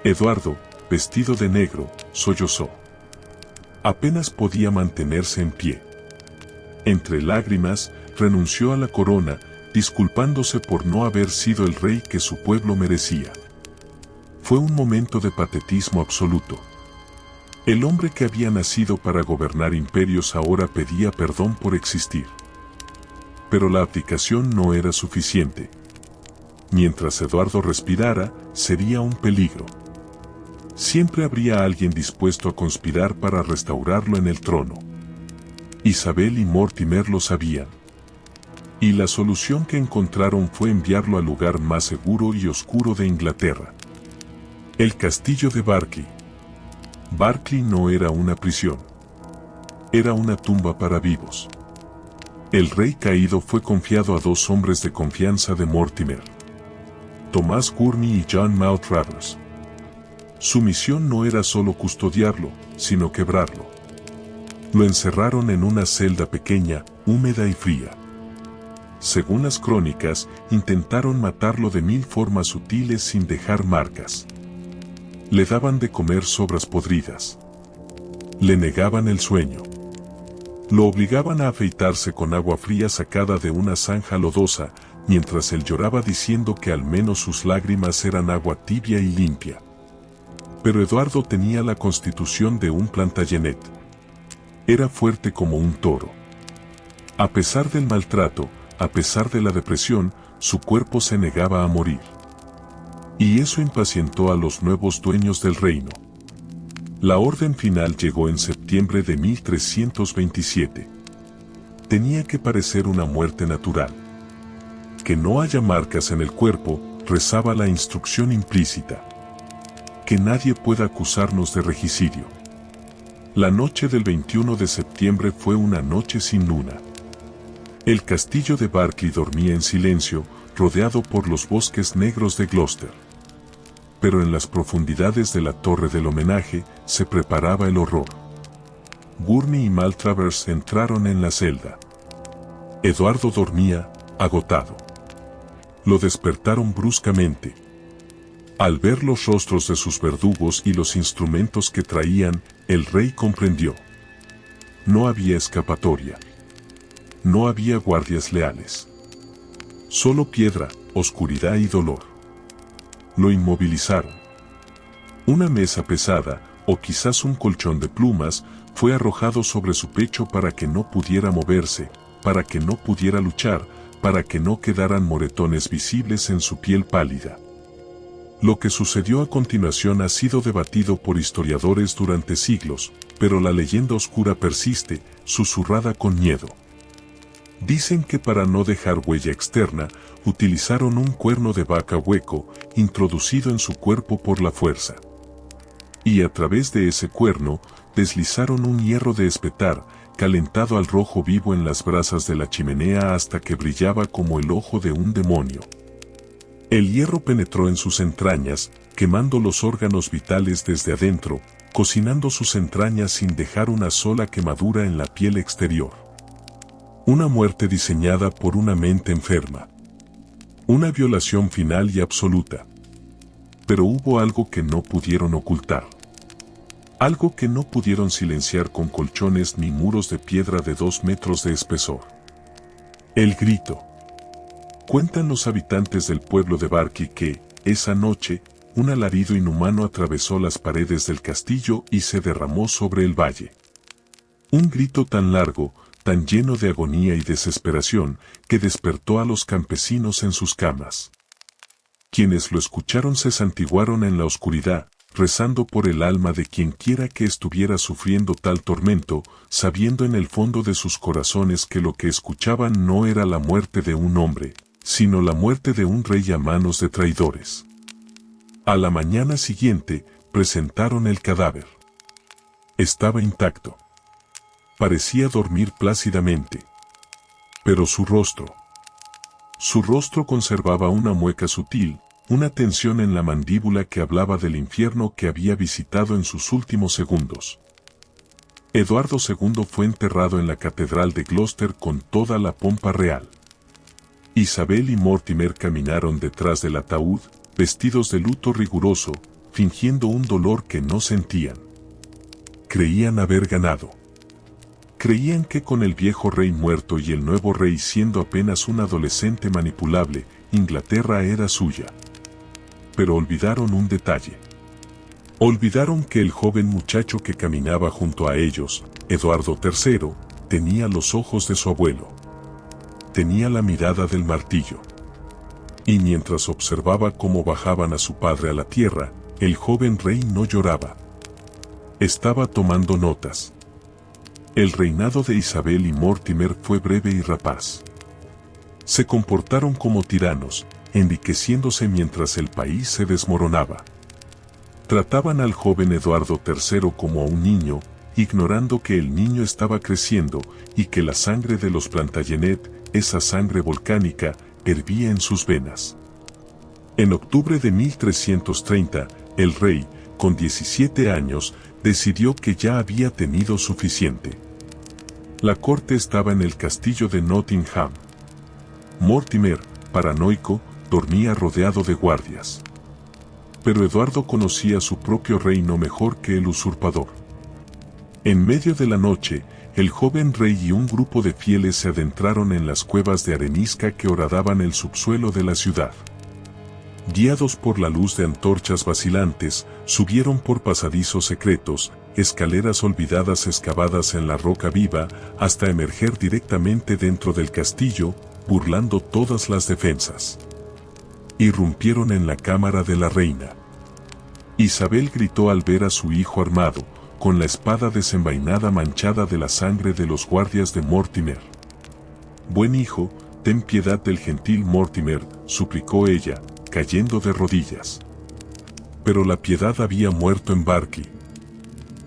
Eduardo, vestido de negro, sollozó. Apenas podía mantenerse en pie. Entre lágrimas, renunció a la corona, disculpándose por no haber sido el rey que su pueblo merecía. Fue un momento de patetismo absoluto. El hombre que había nacido para gobernar imperios ahora pedía perdón por existir. Pero la abdicación no era suficiente. Mientras Eduardo respirara, sería un peligro. Siempre habría alguien dispuesto a conspirar para restaurarlo en el trono. Isabel y Mortimer lo sabían. Y la solución que encontraron fue enviarlo al lugar más seguro y oscuro de Inglaterra. El castillo de Berkeley. Berkeley no era una prisión. Era una tumba para vivos. El rey caído fue confiado a dos hombres de confianza de Mortimer. Thomas Gurney y John Maltravers. Su misión no era solo custodiarlo, sino quebrarlo. Lo encerraron en una celda pequeña, húmeda y fría. Según las crónicas, intentaron matarlo de 1000 formas sutiles sin dejar marcas. Le daban de comer sobras podridas. Le negaban el sueño. Lo obligaban a afeitarse con agua fría sacada de una zanja lodosa, mientras él lloraba diciendo que al menos sus lágrimas eran agua tibia y limpia. Pero Eduardo tenía la constitución de un Plantagenet. Era fuerte como un toro. A pesar del maltrato, a pesar de la depresión, su cuerpo se negaba a morir. Y eso impacientó a los nuevos dueños del reino. La orden final llegó en septiembre de 1327. Tenía que parecer una muerte natural. Que no haya marcas en el cuerpo, rezaba la instrucción implícita. Que nadie pueda acusarnos de regicidio. La noche del 21 de septiembre fue una noche sin luna. El castillo de Berkeley dormía en silencio, rodeado por los bosques negros de Gloucester. Pero en las profundidades de la torre del homenaje se preparaba el horror. Gurney y Maltravers entraron en la celda. Eduardo dormía, agotado. Lo despertaron bruscamente. Al ver los rostros de sus verdugos y los instrumentos que traían, el rey comprendió. No había escapatoria. No había guardias leales. Solo piedra, oscuridad y dolor. Lo inmovilizaron. Una mesa pesada, o quizás un colchón de plumas, fue arrojado sobre su pecho para que no pudiera moverse, para que no pudiera luchar, para que no quedaran moretones visibles en su piel pálida. Lo que sucedió a continuación ha sido debatido por historiadores durante siglos, pero la leyenda oscura persiste, susurrada con miedo. Dicen que para no dejar huella externa, utilizaron un cuerno de vaca hueco, introducido en su cuerpo por la fuerza. y a través de ese cuerno deslizaron un hierro de espetar, calentado al rojo vivo en las brasas de la chimenea hasta que brillaba como el ojo de un demonio. El hierro penetró en sus entrañas, quemando los órganos vitales desde adentro, cocinando sus entrañas sin dejar una sola quemadura en la piel exterior. Una muerte diseñada por una mente enferma. Una violación final y absoluta. Pero hubo algo que no pudieron ocultar. Algo que no pudieron silenciar con colchones ni muros de piedra de 2 metros de espesor. El grito. Cuentan los habitantes del pueblo de Barky que, esa noche, un alarido inhumano atravesó las paredes del castillo y se derramó sobre el valle. Un grito tan largo, tan lleno de agonía y desesperación, que despertó a los campesinos en sus camas. Quienes lo escucharon se santiguaron en la oscuridad, rezando por el alma de quien quiera que estuviera sufriendo tal tormento, sabiendo en el fondo de sus corazones que lo que escuchaban no era la muerte de un hombre, sino la muerte de un rey a manos de traidores. A la mañana siguiente, presentaron el cadáver. Estaba intacto. Parecía dormir plácidamente. Pero su rostro conservaba una mueca sutil, una tensión en la mandíbula que hablaba del infierno que había visitado en sus últimos segundos. Eduardo II fue enterrado en la catedral de Gloucester con toda la pompa real. Isabel y Mortimer caminaron detrás del ataúd, vestidos de luto riguroso, fingiendo un dolor que no sentían. Creían haber ganado. Creían que con el viejo rey muerto y el nuevo rey siendo apenas un adolescente manipulable, Inglaterra era suya. Pero olvidaron un detalle. Olvidaron que el joven muchacho que caminaba junto a ellos, Eduardo III, tenía los ojos de su abuelo. Tenía la mirada del martillo. Y mientras observaba cómo bajaban a su padre a la tierra, el joven rey no lloraba. Estaba tomando notas. El reinado de Isabel y Mortimer fue breve y rapaz. Se comportaron como tiranos, enriqueciéndose mientras el país se desmoronaba. Trataban al joven Eduardo III como a un niño, ignorando que el niño estaba creciendo y que la sangre de los Plantagenet, esa sangre volcánica, hervía en sus venas. En octubre de 1330, el rey, con 17 años, decidió que ya había tenido suficiente. La corte estaba en el castillo de Nottingham. Mortimer, paranoico, dormía rodeado de guardias. Pero Eduardo conocía su propio reino mejor que el usurpador. En medio de la noche, el joven rey y un grupo de fieles se adentraron en las cuevas de arenisca que horadaban el subsuelo de la ciudad. Guiados por la luz de antorchas vacilantes, subieron por pasadizos secretos, escaleras olvidadas excavadas en la roca viva, hasta emerger directamente dentro del castillo, burlando todas las defensas. Irrumpieron en la cámara de la reina. Isabel gritó al ver a su hijo armado, con la espada desenvainada manchada de la sangre de los guardias de Mortimer. «Buen hijo, ten piedad del gentil Mortimer», suplicó ella, cayendo de rodillas. Pero la piedad había muerto en Barky.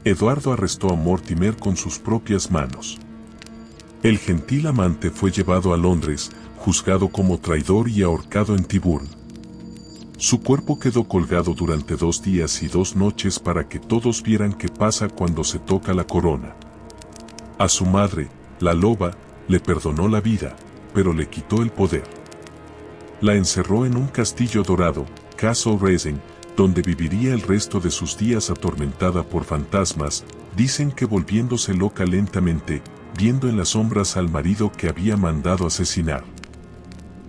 Eduardo arrestó a Mortimer con sus propias manos. El gentil amante fue llevado a Londres, juzgado como traidor y ahorcado en Tyburn. Su cuerpo quedó colgado durante 2 días y 2 noches para que todos vieran qué pasa cuando se toca la corona. A su madre, la loba, le perdonó la vida, pero le quitó el poder. La encerró en un castillo dorado, Castle Resen, donde viviría el resto de sus días atormentada por fantasmas, dicen que volviéndose loca lentamente, viendo en las sombras al marido que había mandado asesinar.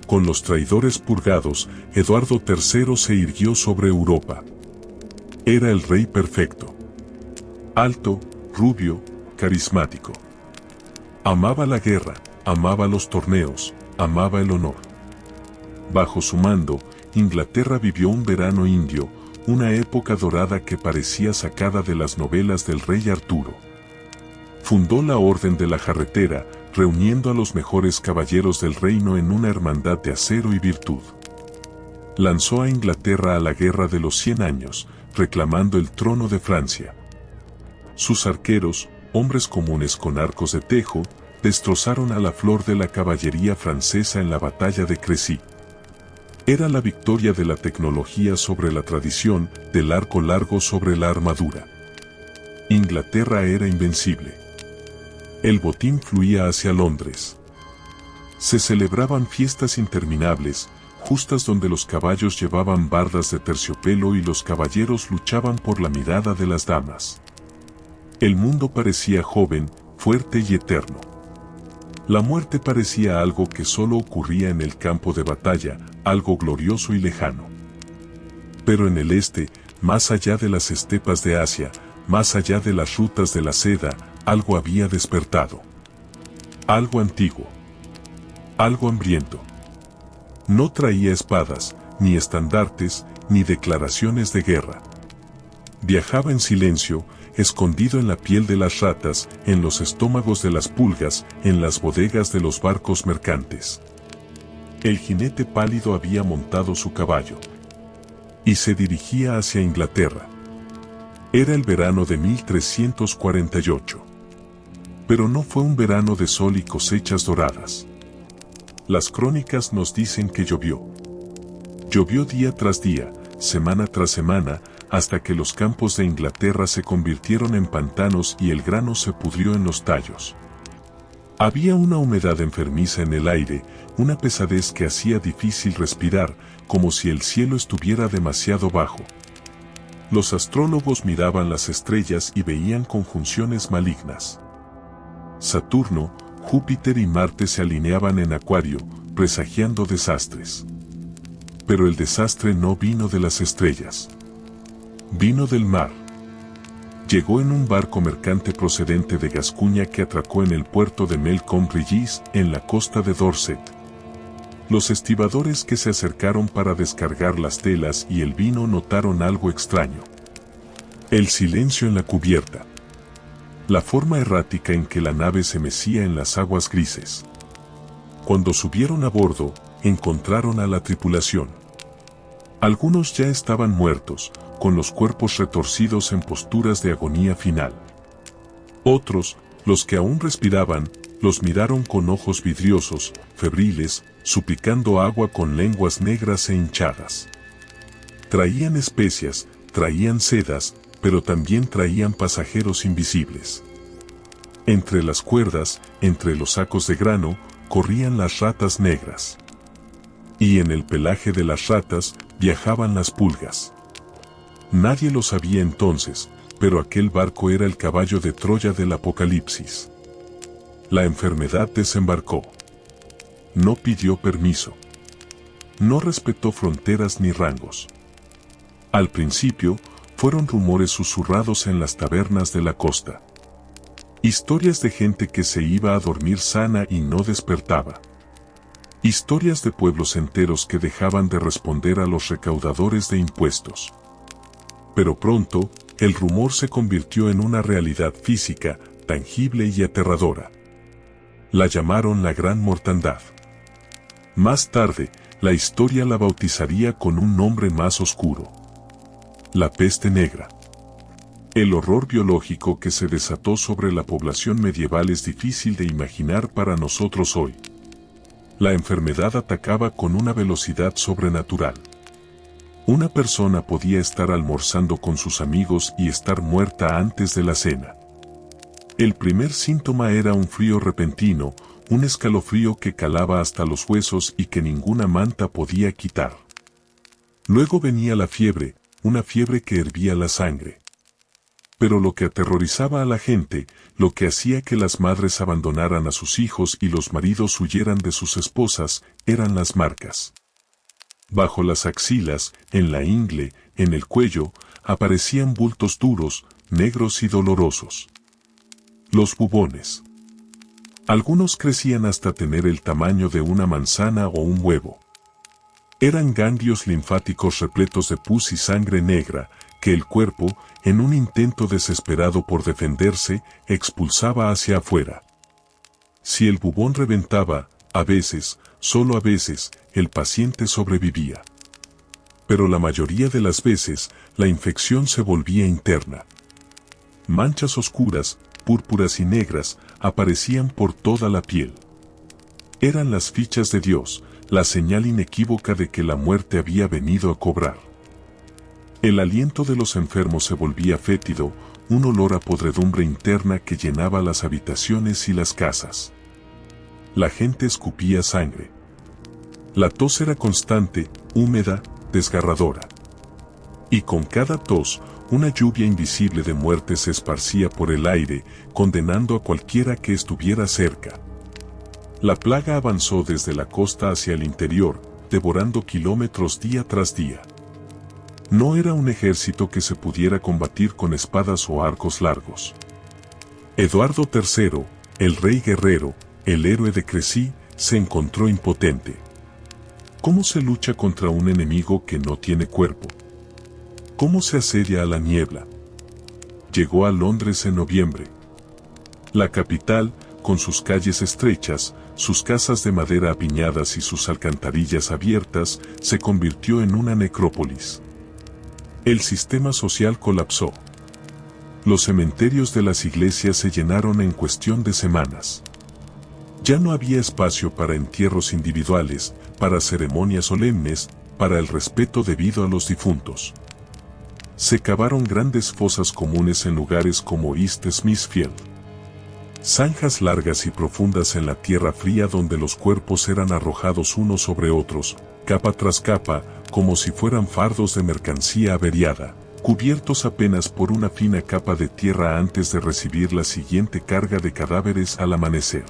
Con los traidores purgados, Eduardo III se irguió sobre Europa. Era el rey perfecto. Alto, rubio, carismático. Amaba la guerra, amaba los torneos, amaba el honor. Bajo su mando, Inglaterra vivió un verano indio, una época dorada que parecía sacada de las novelas del rey Arturo. Fundó la Orden de la Jarretera, reuniendo a los mejores caballeros del reino en una hermandad de acero y virtud. Lanzó a Inglaterra a la Guerra de los 100 años, reclamando el trono de Francia. Sus arqueros, hombres comunes con arcos de tejo, destrozaron a la flor de la caballería francesa en la batalla de Crecy. Era la victoria de la tecnología sobre la tradición, del arco largo sobre la armadura. Inglaterra era invencible. El botín fluía hacia Londres. Se celebraban fiestas interminables, justas donde los caballos llevaban bardas de terciopelo y los caballeros luchaban por la mirada de las damas. El mundo parecía joven, fuerte y eterno. La muerte parecía algo que solo ocurría en el campo de batalla, algo glorioso y lejano. Pero en el este, más allá de las estepas de Asia, más allá de las rutas de la seda, algo había despertado. Algo antiguo. Algo hambriento. No traía espadas, ni estandartes, ni declaraciones de guerra. Viajaba en silencio, escondido en la piel de las ratas, en los estómagos de las pulgas, en las bodegas de los barcos mercantes. El jinete pálido había montado su caballo y se dirigía hacia Inglaterra. Era el verano de 1348. Pero no fue un verano de sol y cosechas doradas. Las crónicas nos dicen que llovió. Llovió día tras día, semana tras semana, hasta que los campos de Inglaterra se convirtieron en pantanos y el grano se pudrió en los tallos. Había una humedad enfermiza en el aire, una pesadez que hacía difícil respirar, como si el cielo estuviera demasiado bajo. Los astrólogos miraban las estrellas y veían conjunciones malignas. Saturno, Júpiter y Marte se alineaban en Acuario, presagiando desastres. Pero el desastre no vino de las estrellas. Vino del mar. Llegó en un barco mercante procedente de Gascuña que atracó en el puerto de Melcombe-Regis, en la costa de Dorset. Los estibadores que se acercaron para descargar las telas y el vino notaron algo extraño. El silencio en la cubierta. La forma errática en que la nave se mecía en las aguas grises. Cuando subieron a bordo, encontraron a la tripulación. Algunos ya estaban muertos, con los cuerpos retorcidos en posturas de agonía final. Otros, los que aún respiraban, los miraron con ojos vidriosos, febriles, suplicando agua con lenguas negras e hinchadas. Traían especias, traían sedas, pero también traían pasajeros invisibles. Entre las cuerdas, entre los sacos de grano, corrían las ratas negras. Y en el pelaje de las ratas, viajaban las pulgas. Nadie lo sabía entonces, pero aquel barco era el caballo de Troya del Apocalipsis. La enfermedad desembarcó. No pidió permiso. No respetó fronteras ni rangos. Al principio, fueron rumores susurrados en las tabernas de la costa. Historias de gente que se iba a dormir sana y no despertaba. Historias de pueblos enteros que dejaban de responder a los recaudadores de impuestos. Pero pronto, el rumor se convirtió en una realidad física, tangible y aterradora. La llamaron la Gran Mortandad. Más tarde, la historia la bautizaría con un nombre más oscuro. La peste negra. El horror biológico que se desató sobre la población medieval es difícil de imaginar para nosotros hoy. La enfermedad atacaba con una velocidad sobrenatural. Una persona podía estar almorzando con sus amigos y estar muerta antes de la cena. El primer síntoma era un frío repentino, un escalofrío que calaba hasta los huesos y que ninguna manta podía quitar. Luego venía la fiebre, una fiebre que hervía la sangre. Pero lo que aterrorizaba a la gente, lo que hacía que las madres abandonaran a sus hijos y los maridos huyeran de sus esposas, eran las marcas. Bajo las axilas, en la ingle, en el cuello, aparecían bultos duros, negros y dolorosos. Los bubones. Algunos crecían hasta tener el tamaño de una manzana o un huevo. Eran ganglios linfáticos repletos de pus y sangre negra, que el cuerpo, en un intento desesperado por defenderse, expulsaba hacia afuera. Si el bubón reventaba, a veces, solo a veces, el paciente sobrevivía. Pero la mayoría de las veces, la infección se volvía interna. Manchas oscuras, púrpuras y negras, aparecían por toda la piel. Eran las fichas de Dios, la señal inequívoca de que la muerte había venido a cobrar. El aliento de los enfermos se volvía fétido, un olor a podredumbre interna que llenaba las habitaciones y las casas. La gente escupía sangre. La tos era constante, húmeda, desgarradora. Y con cada tos, una lluvia invisible de muerte se esparcía por el aire, condenando a cualquiera que estuviera cerca. La plaga avanzó desde la costa hacia el interior, devorando kilómetros día tras día. No era un ejército que se pudiera combatir con espadas o arcos largos. Eduardo III, el rey guerrero, el héroe de Crecy, se encontró impotente. ¿Cómo se lucha contra un enemigo que no tiene cuerpo? ¿Cómo se asedia a la niebla? Llegó a Londres en noviembre. La capital, con sus calles estrechas, sus casas de madera apiñadas y sus alcantarillas abiertas, se convirtió en una necrópolis. El sistema social colapsó. Los cementerios de las iglesias se llenaron en cuestión de semanas. Ya no había espacio para entierros individuales, para ceremonias solemnes, para el respeto debido a los difuntos. Se cavaron grandes fosas comunes en lugares como East Smithfield. Zanjas largas y profundas en la tierra fría donde los cuerpos eran arrojados unos sobre otros, capa tras capa, como si fueran fardos de mercancía averiada, cubiertos apenas por una fina capa de tierra antes de recibir la siguiente carga de cadáveres al amanecer.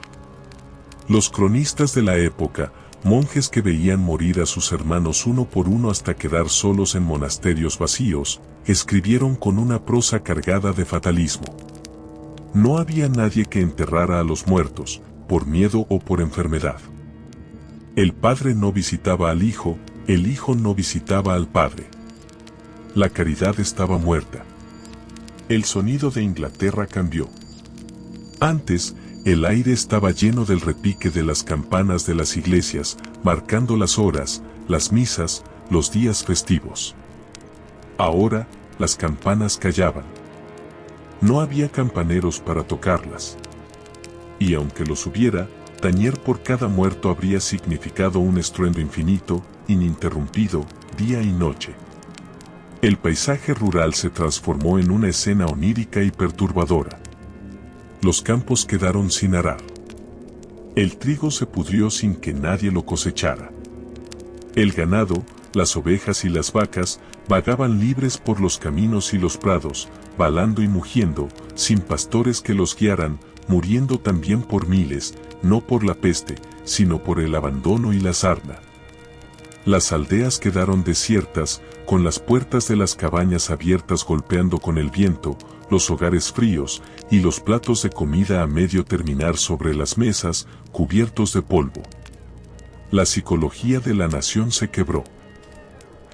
Los cronistas de la época, monjes que veían morir a sus hermanos uno por uno hasta quedar solos en monasterios vacíos, escribieron con una prosa cargada de fatalismo. No había nadie que enterrara a los muertos, por miedo o por enfermedad. El padre no visitaba al hijo, el hijo no visitaba al padre. La caridad estaba muerta. El sonido de Inglaterra cambió. Antes, el aire estaba lleno del repique de las campanas de las iglesias, marcando las horas, las misas, los días festivos. Ahora, las campanas callaban. No había campaneros para tocarlas. Y aunque los hubiera, tañer por cada muerto habría significado un estruendo infinito, ininterrumpido, día y noche. El paisaje rural se transformó en una escena onírica y perturbadora. Los campos quedaron sin arar. El trigo se pudrió sin que nadie lo cosechara. El ganado, las ovejas y las vacas, vagaban libres por los caminos y los prados, balando y mugiendo, sin pastores que los guiaran, muriendo también por miles, no por la peste, sino por el abandono y la sarna. Las aldeas quedaron desiertas, con las puertas de las cabañas abiertas golpeando con el viento, los hogares fríos, y los platos de comida a medio terminar sobre las mesas, cubiertos de polvo. La psicología de la nación se quebró.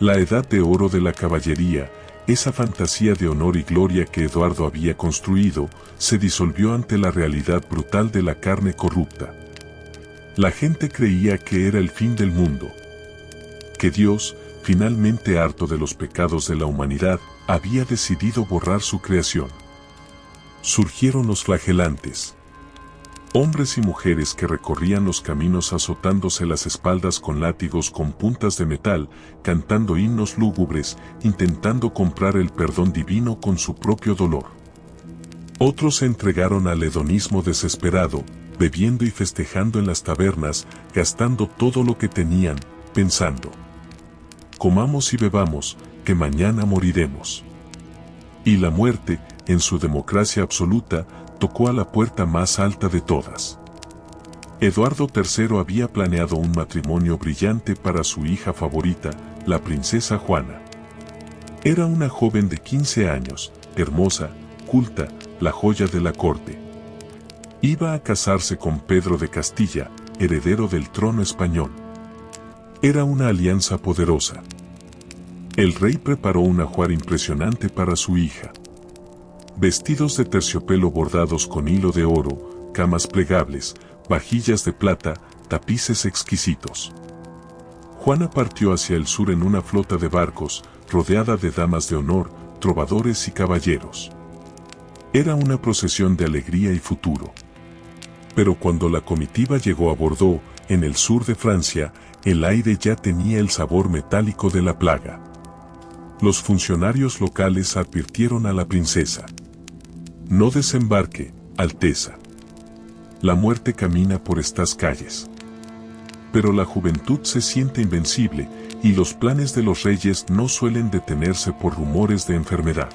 La edad de oro de la caballería, esa fantasía de honor y gloria que Eduardo había construido, se disolvió ante la realidad brutal de la carne corrupta. La gente creía que era el fin del mundo. Que Dios, finalmente harto de los pecados de la humanidad, había decidido borrar su creación. Surgieron los flagelantes. Hombres y mujeres que recorrían los caminos azotándose las espaldas con látigos con puntas de metal, cantando himnos lúgubres, intentando comprar el perdón divino con su propio dolor. Otros se entregaron al hedonismo desesperado, bebiendo y festejando en las tabernas, gastando todo lo que tenían, pensando: comamos y bebamos, que mañana moriremos. Y la muerte, en su democracia absoluta, tocó a la puerta más alta de todas. Eduardo III había planeado un matrimonio brillante para su hija favorita, la princesa Juana. Era una joven de 15 años, hermosa, culta, la joya de la corte. Iba a casarse con Pedro de Castilla, heredero del trono español. Era una alianza poderosa. El rey preparó un ajuar impresionante para su hija. Vestidos de terciopelo bordados con hilo de oro, camas plegables, vajillas de plata, tapices exquisitos. Juana partió hacia el sur en una flota de barcos, rodeada de damas de honor, trovadores y caballeros. Era una procesión de alegría y futuro. Pero cuando la comitiva llegó a Bordeaux, en el sur de Francia, el aire ya tenía el sabor metálico de la plaga. Los funcionarios locales advirtieron a la princesa: «No desembarque, Alteza. La muerte camina por estas calles». Pero la juventud se siente invencible, y los planes de los reyes no suelen detenerse por rumores de enfermedad.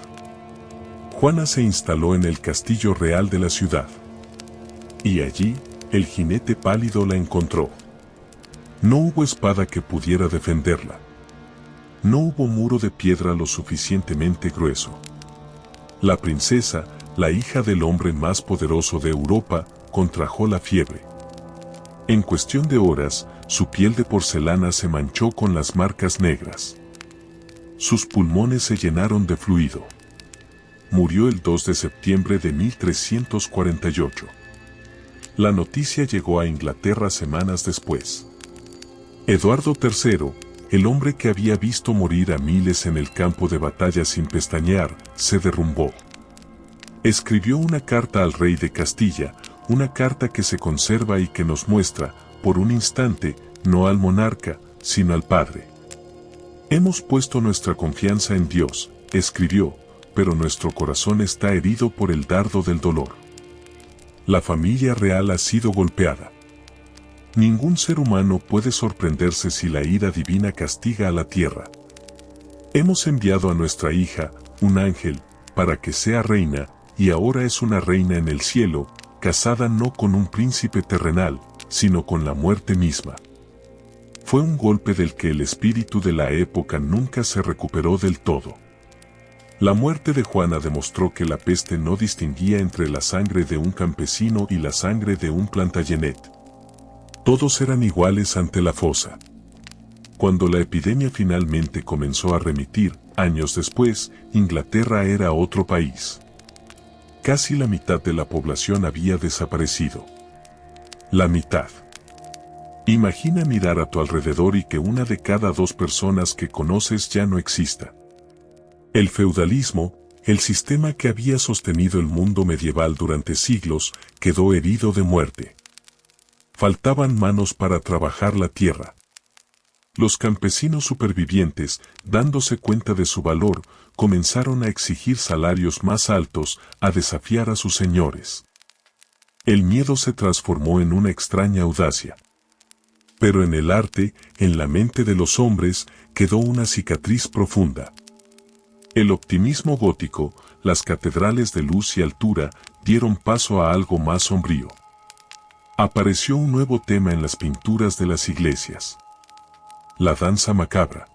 Juana se instaló en el castillo real de la ciudad. Y allí, el jinete pálido la encontró. No hubo espada que pudiera defenderla. No hubo muro de piedra lo suficientemente grueso. La princesa, la hija del hombre más poderoso de Europa, contrajo la fiebre. En cuestión de horas, su piel de porcelana se manchó con las marcas negras. Sus pulmones se llenaron de fluido. Murió el 2 de septiembre de 1348. La noticia llegó a Inglaterra semanas después. Eduardo III, el hombre que había visto morir a miles en el campo de batalla sin pestañear, se derrumbó. Escribió una carta al rey de Castilla, una carta que se conserva y que nos muestra, por un instante, no al monarca, sino al Padre. «Hemos puesto nuestra confianza en Dios», escribió, «pero nuestro corazón está herido por el dardo del dolor. La familia real ha sido golpeada. Ningún ser humano puede sorprenderse si la ira divina castiga a la tierra. Hemos enviado a nuestra hija, un ángel, para que sea reina, y ahora es una reina en el cielo, casada no con un príncipe terrenal, sino con la muerte misma». Fue un golpe del que el espíritu de la época nunca se recuperó del todo. La muerte de Juana demostró que la peste no distinguía entre la sangre de un campesino y la sangre de un Plantagenet. Todos eran iguales ante la fosa. Cuando la epidemia finalmente comenzó a remitir, años después, Inglaterra era otro país. Casi la mitad de la población había desaparecido. La mitad. Imagina mirar a tu alrededor y que una de cada 2 personas que conoces ya no exista. El feudalismo, el sistema que había sostenido el mundo medieval durante siglos, quedó herido de muerte. Faltaban manos para trabajar la tierra. Los campesinos supervivientes, dándose cuenta de su valor, comenzaron a exigir salarios más altos, a desafiar a sus señores. El miedo se transformó en una extraña audacia. Pero en el arte, en la mente de los hombres, quedó una cicatriz profunda. El optimismo gótico, las catedrales de luz y altura, dieron paso a algo más sombrío. Apareció un nuevo tema en las pinturas de las iglesias: la danza macabra.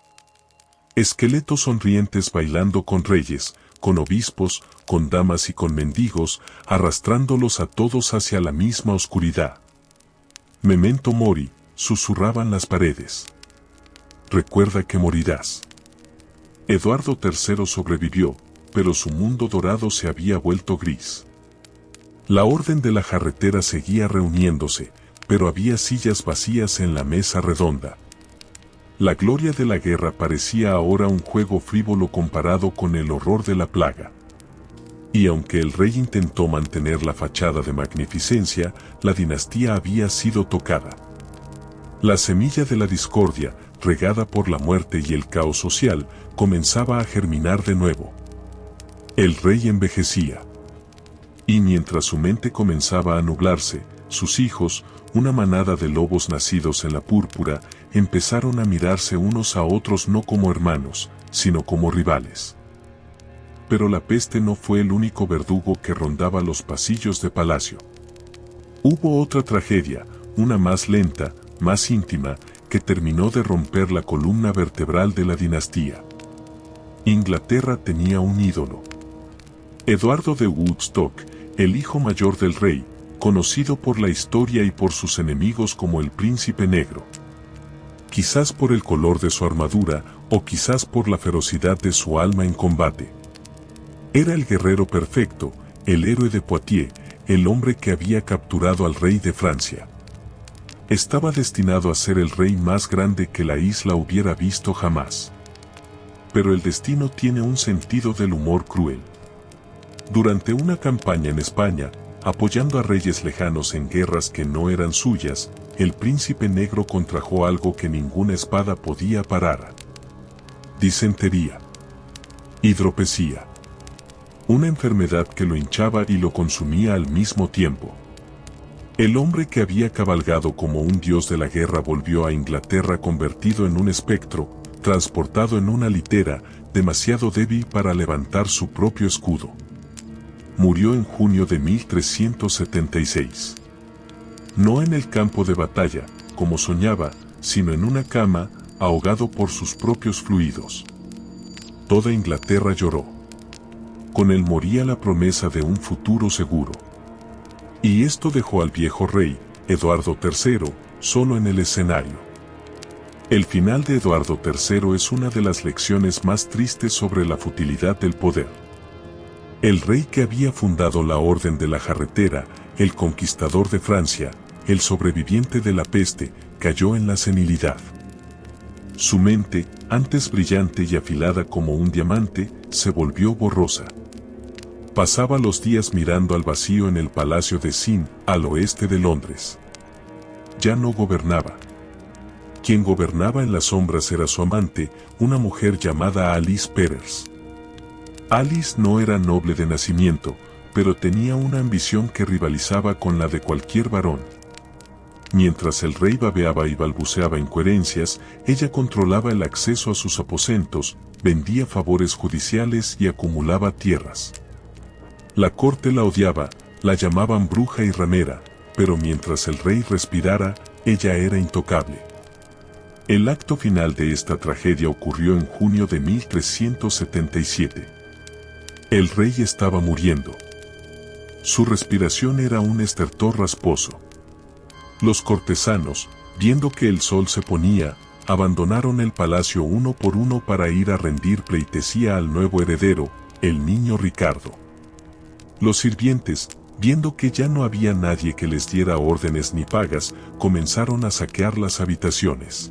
Esqueletos sonrientes bailando con reyes, con obispos, con damas y con mendigos, arrastrándolos a todos hacia la misma oscuridad. Memento mori, susurraban las paredes. Recuerda que morirás. Eduardo III sobrevivió, pero su mundo dorado se había vuelto gris. La orden de la jarretera seguía reuniéndose, pero había sillas vacías en la mesa redonda. La gloria de la guerra parecía ahora un juego frívolo comparado con el horror de la plaga. Y aunque el rey intentó mantener la fachada de magnificencia, la dinastía había sido tocada. La semilla de la discordia, regada por la muerte y el caos social, comenzaba a germinar de nuevo. El rey envejecía. Y mientras su mente comenzaba a nublarse, sus hijos, una manada de lobos nacidos en la púrpura, empezaron a mirarse unos a otros no como hermanos, sino como rivales. Pero la peste no fue el único verdugo que rondaba los pasillos de palacio. Hubo otra tragedia, una más lenta, más íntima, que terminó de romper la columna vertebral de la dinastía. Inglaterra tenía un ídolo. Eduardo de Woodstock, el hijo mayor del rey, conocido por la historia y por sus enemigos como el Príncipe Negro. Quizás por el color de su armadura, o quizás por la ferocidad de su alma en combate. Era el guerrero perfecto, el héroe de Poitiers, el hombre que había capturado al rey de Francia. Estaba destinado a ser el rey más grande que la isla hubiera visto jamás. Pero el destino tiene un sentido del humor cruel. Durante una campaña en España, apoyando a reyes lejanos en guerras que no eran suyas, el príncipe negro contrajo algo que ninguna espada podía parar. Disentería. Hidropesía. Una enfermedad que lo hinchaba y lo consumía al mismo tiempo. El hombre que había cabalgado como un dios de la guerra volvió a Inglaterra convertido en un espectro, transportado en una litera, demasiado débil para levantar su propio escudo. Murió en junio de 1376. No en el campo de batalla, como soñaba, sino en una cama, ahogado por sus propios fluidos. Toda Inglaterra lloró. Con él moría la promesa de un futuro seguro. Y esto dejó al viejo rey, Eduardo III, solo en el escenario. El final de Eduardo III es una de las lecciones más tristes sobre la futilidad del poder. El rey que había fundado la Orden de la Jarretera, el conquistador de Francia, el sobreviviente de la peste, cayó en la senilidad. Su mente, antes brillante y afilada como un diamante, se volvió borrosa. Pasaba los días mirando al vacío en el Palacio de St. al oeste de Londres. Ya no gobernaba. Quien gobernaba en las sombras era su amante, una mujer llamada Alice Peters. Alice no era noble de nacimiento, pero tenía una ambición que rivalizaba con la de cualquier varón. Mientras el rey babeaba y balbuceaba incoherencias, ella controlaba el acceso a sus aposentos, vendía favores judiciales y acumulaba tierras. La corte la odiaba, la llamaban bruja y ramera, pero mientras el rey respirara, ella era intocable. El acto final de esta tragedia ocurrió en junio de 1377. El rey estaba muriendo. Su respiración era un estertor rasposo. Los cortesanos, viendo que el sol se ponía, abandonaron el palacio uno por uno para ir a rendir pleitesía al nuevo heredero, el niño Ricardo. Los sirvientes, viendo que ya no había nadie que les diera órdenes ni pagas, comenzaron a saquear las habitaciones.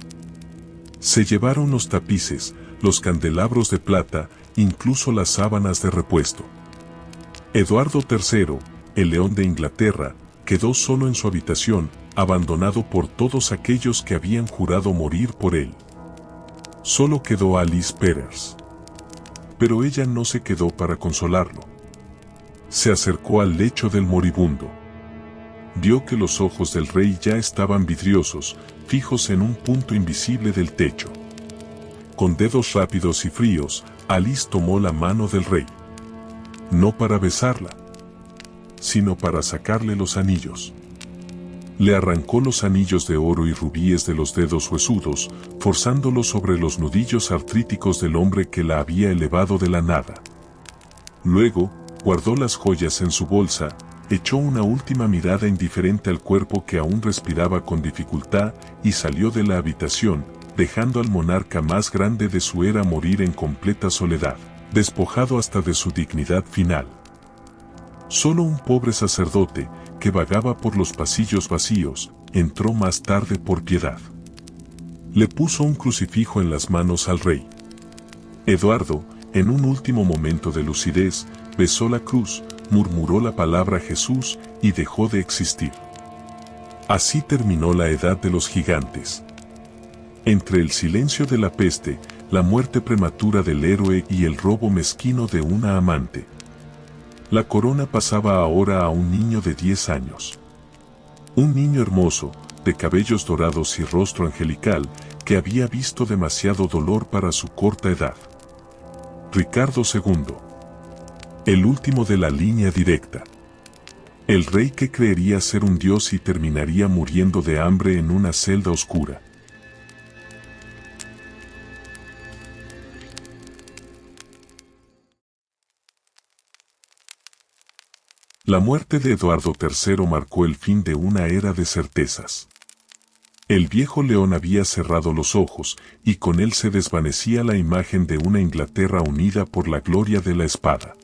Se llevaron los tapices, los candelabros de plata, incluso las sábanas de repuesto. Eduardo III, el león de Inglaterra, quedó solo en su habitación, abandonado por todos aquellos que habían jurado morir por él. Solo quedó Alice Peters. Pero ella no se quedó para consolarlo. Se acercó al lecho del moribundo. Vio que los ojos del rey ya estaban vidriosos, fijos en un punto invisible del techo. Con dedos rápidos y fríos, Alice tomó la mano del rey. No para besarla, sino para sacarle los anillos. Le arrancó los anillos de oro y rubíes de los dedos huesudos, forzándolos sobre los nudillos artríticos del hombre que la había elevado de la nada. Luego, guardó las joyas en su bolsa, echó una última mirada indiferente al cuerpo que aún respiraba con dificultad y salió de la habitación, dejando al monarca más grande de su era morir en completa soledad, despojado hasta de su dignidad final. Solo un pobre sacerdote, que vagaba por los pasillos vacíos, entró más tarde por piedad. Le puso un crucifijo en las manos al rey. Eduardo, en un último momento de lucidez, besó la cruz, murmuró la palabra Jesús y dejó de existir. Así terminó la edad de los gigantes. Entre el silencio de la peste, la muerte prematura del héroe y el robo mezquino de una amante, la corona pasaba ahora a un niño de 10 años. Un niño hermoso, de cabellos dorados y rostro angelical, que había visto demasiado dolor para su corta edad. Ricardo II. El último de la línea directa. El rey que creería ser un dios y terminaría muriendo de hambre en una celda oscura. La muerte de Eduardo III marcó el fin de una era de certezas. El viejo león había cerrado los ojos, y con él se desvanecía la imagen de una Inglaterra unida por la gloria de la espada.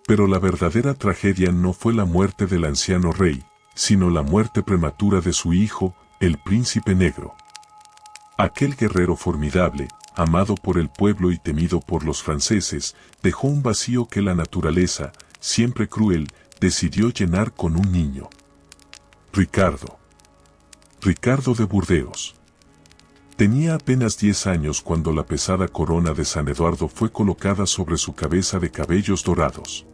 Pero la verdadera tragedia no fue la muerte del anciano rey, sino la muerte prematura de su hijo, el príncipe negro. Aquel guerrero formidable, amado por el pueblo y temido por los franceses, dejó un vacío que la naturaleza, siempre cruel, decidió llenar con un niño. Ricardo. Ricardo de Burdeos. Tenía apenas 10 años cuando la pesada corona de San Eduardo fue colocada sobre su cabeza de cabellos dorados.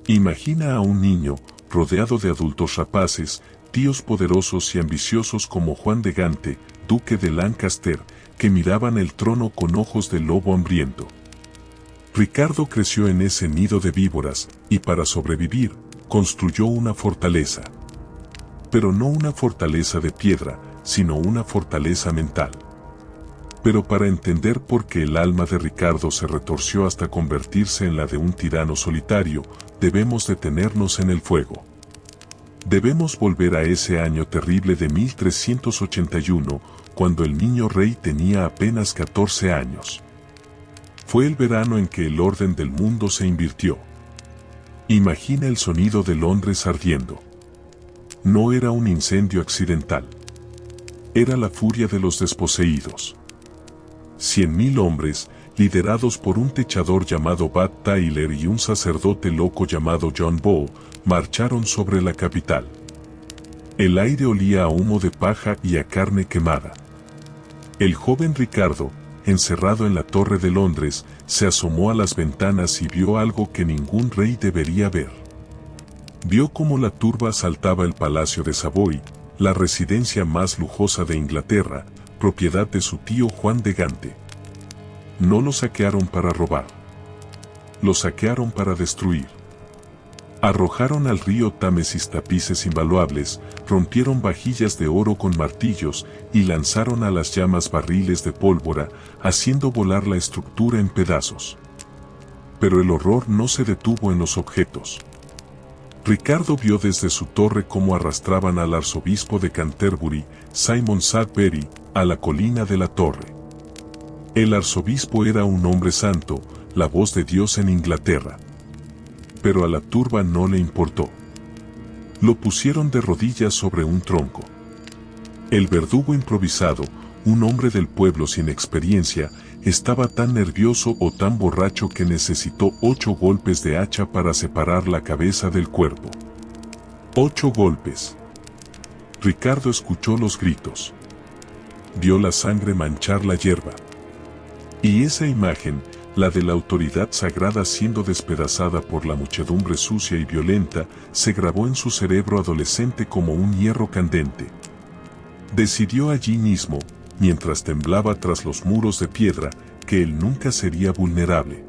Imagina a un niño, rodeado de adultos rapaces, tíos poderosos y ambiciosos como Juan de Gante, duque de Lancaster, que miraban el trono con ojos de lobo hambriento. Ricardo creció en ese nido de víboras, y para sobrevivir, construyó una fortaleza. Pero no una fortaleza de piedra, sino una fortaleza mental. Pero para entender por qué el alma de Ricardo se retorció hasta convertirse en la de un tirano solitario, debemos detenernos en el fuego. Debemos volver a ese año terrible de 1381, cuando el niño rey tenía apenas 14 años. Fue el verano en que el orden del mundo se invirtió. Imagina el sonido de Londres ardiendo. No era un incendio accidental. Era la furia de los desposeídos. 100.000 hombres, liderados por un techador llamado Bat Tyler y un sacerdote loco llamado John Bull, marcharon sobre la capital. El aire olía a humo de paja y a carne quemada. El joven Ricardo, encerrado en la Torre de Londres, se asomó a las ventanas y vio algo que ningún rey debería ver. Vio cómo la turba asaltaba el Palacio de Savoy, la residencia más lujosa de Inglaterra, propiedad de su tío Juan de Gante. No lo saquearon para robar. Lo saquearon para destruir. Arrojaron al río Támesis tapices invaluables, rompieron vajillas de oro con martillos y lanzaron a las llamas barriles de pólvora, haciendo volar la estructura en pedazos. Pero el horror no se detuvo en los objetos. Ricardo vio desde su torre cómo arrastraban al arzobispo de Canterbury, Simon Sudbury, a la colina de la torre. El arzobispo era un hombre santo, la voz de Dios en Inglaterra. Pero a la turba no le importó. Lo pusieron de rodillas sobre un tronco. El verdugo improvisado, un hombre del pueblo sin experiencia, estaba tan nervioso o tan borracho que necesitó 8 golpes de hacha para separar la cabeza del cuerpo. 8 golpes. Ricardo escuchó los gritos. Vio la sangre manchar la hierba. Y esa imagen, la de la autoridad sagrada siendo despedazada por la muchedumbre sucia y violenta, se grabó en su cerebro adolescente como un hierro candente. Decidió allí mismo, mientras temblaba tras los muros de piedra, que él nunca sería vulnerable.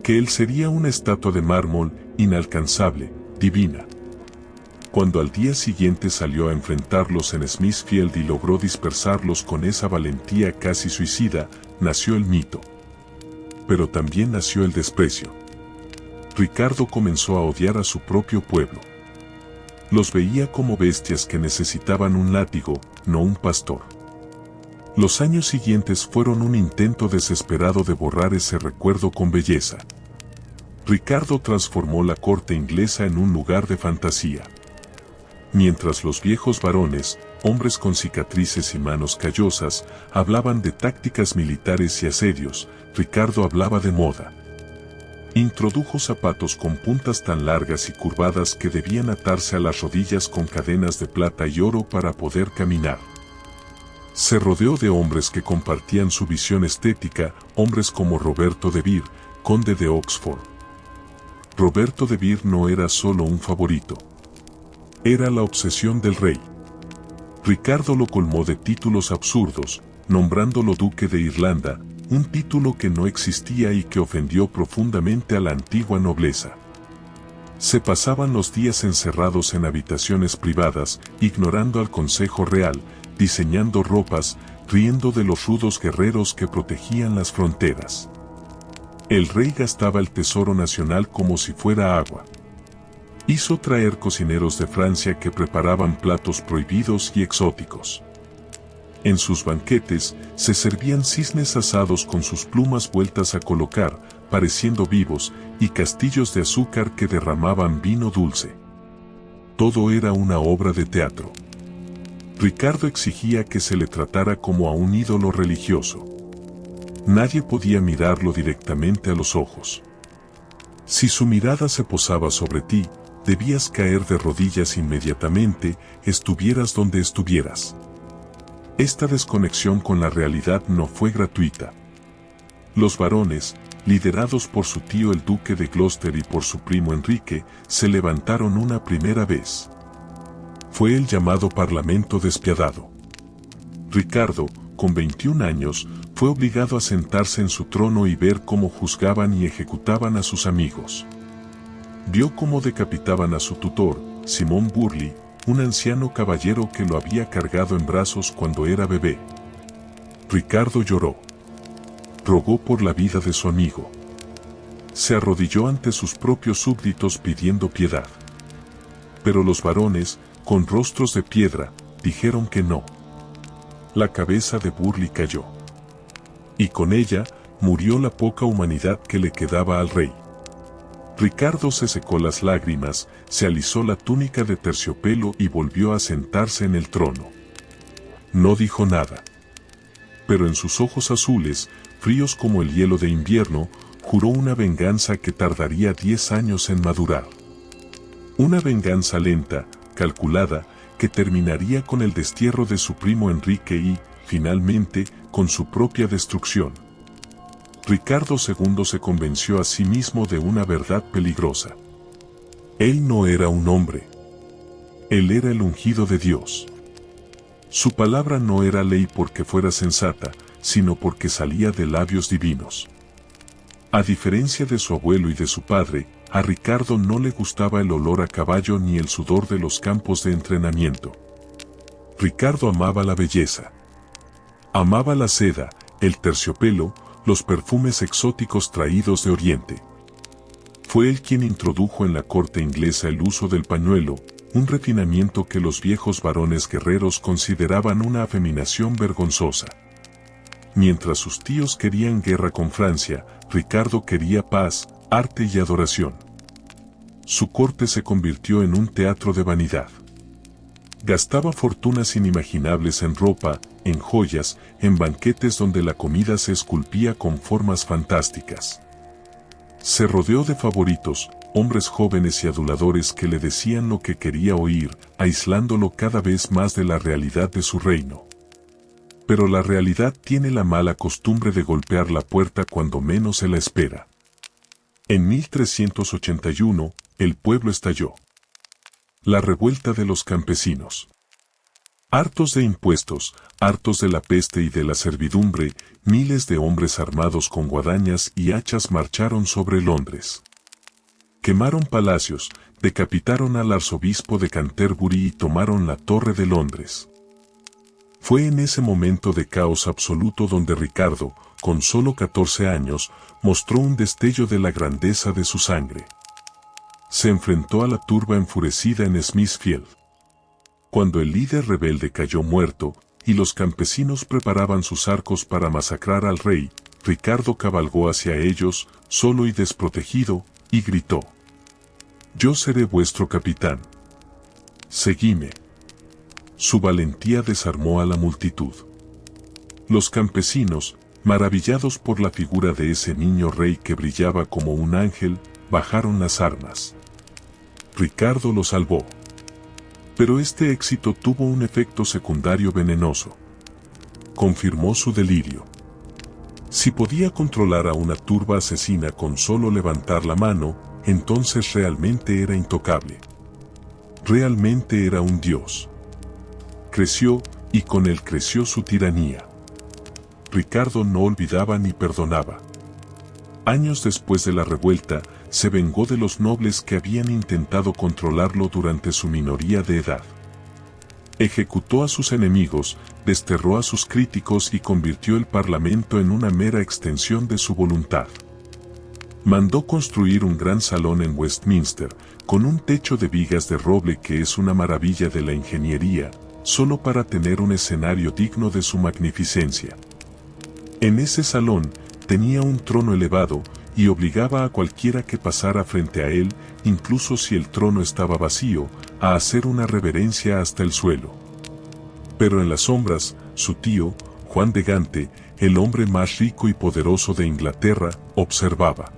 Que él sería una estatua de mármol, inalcanzable, divina. Cuando al día siguiente salió a enfrentarlos en Smithfield y logró dispersarlos con esa valentía casi suicida, nació el mito. Pero también nació el desprecio. Ricardo comenzó a odiar a su propio pueblo. Los veía como bestias que necesitaban un látigo, no un pastor. Los años siguientes fueron un intento desesperado de borrar ese recuerdo con belleza. Ricardo transformó la corte inglesa en un lugar de fantasía. Mientras los viejos varones, hombres con cicatrices y manos callosas, hablaban de tácticas militares y asedios, Ricardo hablaba de moda. Introdujo zapatos con puntas tan largas y curvadas que debían atarse a las rodillas con cadenas de plata y oro para poder caminar. Se rodeó de hombres que compartían su visión estética, hombres como Roberto de Vere, conde de Oxford. Roberto de Vere no era solo un favorito. Era la obsesión del rey. Ricardo lo colmó de títulos absurdos, nombrándolo duque de Irlanda, un título que no existía y que ofendió profundamente a la antigua nobleza. Se pasaban los días encerrados en habitaciones privadas, ignorando al consejo real, diseñando ropas, riendo de los rudos guerreros que protegían las fronteras. El rey gastaba el tesoro nacional como si fuera agua. Hizo traer cocineros de Francia que preparaban platos prohibidos y exóticos. En sus banquetes se servían cisnes asados con sus plumas vueltas a colocar, pareciendo vivos, y castillos de azúcar que derramaban vino dulce. Todo era una obra de teatro. Ricardo exigía que se le tratara como a un ídolo religioso. Nadie podía mirarlo directamente a los ojos. Si su mirada se posaba sobre ti, debías caer de rodillas inmediatamente, estuvieras donde estuvieras. Esta desconexión con la realidad no fue gratuita. Los varones, liderados por su tío el duque de Gloucester y por su primo Enrique, se levantaron una primera vez. Fue el llamado Parlamento Despiadado. Ricardo, con 21 años, fue obligado a sentarse en su trono y ver cómo juzgaban y ejecutaban a sus amigos. Vio cómo decapitaban a su tutor, Simón Burley, un anciano caballero que lo había cargado en brazos cuando era bebé. Ricardo lloró. Rogó por la vida de su amigo. Se arrodilló ante sus propios súbditos pidiendo piedad. Pero los varones, con rostros de piedra, dijeron que no. La cabeza de Burley cayó. Y con ella, murió la poca humanidad que le quedaba al rey. Ricardo se secó las lágrimas, se alisó la túnica de terciopelo y volvió a sentarse en el trono. No dijo nada. Pero en sus ojos azules, fríos como el hielo de invierno, juró una venganza que tardaría 10 años en madurar. Una venganza lenta, calculada, que terminaría con el destierro de su primo Enrique y, finalmente, con su propia destrucción. Ricardo II se convenció a sí mismo de una verdad peligrosa. Él no era un hombre. Él era el ungido de Dios. Su palabra no era ley porque fuera sensata, sino porque salía de labios divinos. A diferencia de su abuelo y de su padre, a Ricardo no le gustaba el olor a caballo ni el sudor de los campos de entrenamiento. Ricardo amaba la belleza. Amaba la seda, el terciopelo, los perfumes exóticos traídos de Oriente. Fue él quien introdujo en la corte inglesa el uso del pañuelo, un refinamiento que los viejos varones guerreros consideraban una afeminación vergonzosa. Mientras sus tíos querían guerra con Francia, Ricardo quería paz, arte y adoración. Su corte se convirtió en un teatro de vanidad. Gastaba fortunas inimaginables en ropa, en joyas, en banquetes donde la comida se esculpía con formas fantásticas. Se rodeó de favoritos, hombres jóvenes y aduladores que le decían lo que quería oír, aislándolo cada vez más de la realidad de su reino. Pero la realidad tiene la mala costumbre de golpear la puerta cuando menos se la espera. En 1381, el pueblo estalló. La revuelta de los campesinos. Hartos de impuestos, hartos de la peste y de la servidumbre, miles de hombres armados con guadañas y hachas marcharon sobre Londres. Quemaron palacios, decapitaron al arzobispo de Canterbury y tomaron la Torre de Londres. Fue en ese momento de caos absoluto donde Ricardo, con solo 14 años, mostró un destello de la grandeza de su sangre. Se enfrentó a la turba enfurecida en Smithfield. Cuando el líder rebelde cayó muerto, y los campesinos preparaban sus arcos para masacrar al rey, Ricardo cabalgó hacia ellos, solo y desprotegido, y gritó: «Yo seré vuestro capitán. Seguidme». Su valentía desarmó a la multitud. Los campesinos, maravillados por la figura de ese niño rey que brillaba como un ángel, bajaron las armas. Ricardo lo salvó. Pero este éxito tuvo un efecto secundario venenoso. Confirmó su delirio. Si podía controlar a una turba asesina con solo levantar la mano, entonces realmente era intocable. Realmente era un dios. Creció, y con él creció su tiranía. Ricardo no olvidaba ni perdonaba. Años después de la revuelta, se vengó de los nobles que habían intentado controlarlo durante su minoría de edad. Ejecutó a sus enemigos, desterró a sus críticos y convirtió el parlamento en una mera extensión de su voluntad. Mandó construir un gran salón en Westminster, con un techo de vigas de roble que es una maravilla de la ingeniería, solo para tener un escenario digno de su magnificencia. En ese salón, tenía un trono elevado, y obligaba a cualquiera que pasara frente a él, incluso si el trono estaba vacío, a hacer una reverencia hasta el suelo. Pero en las sombras, su tío, Juan de Gante, el hombre más rico y poderoso de Inglaterra, observaba.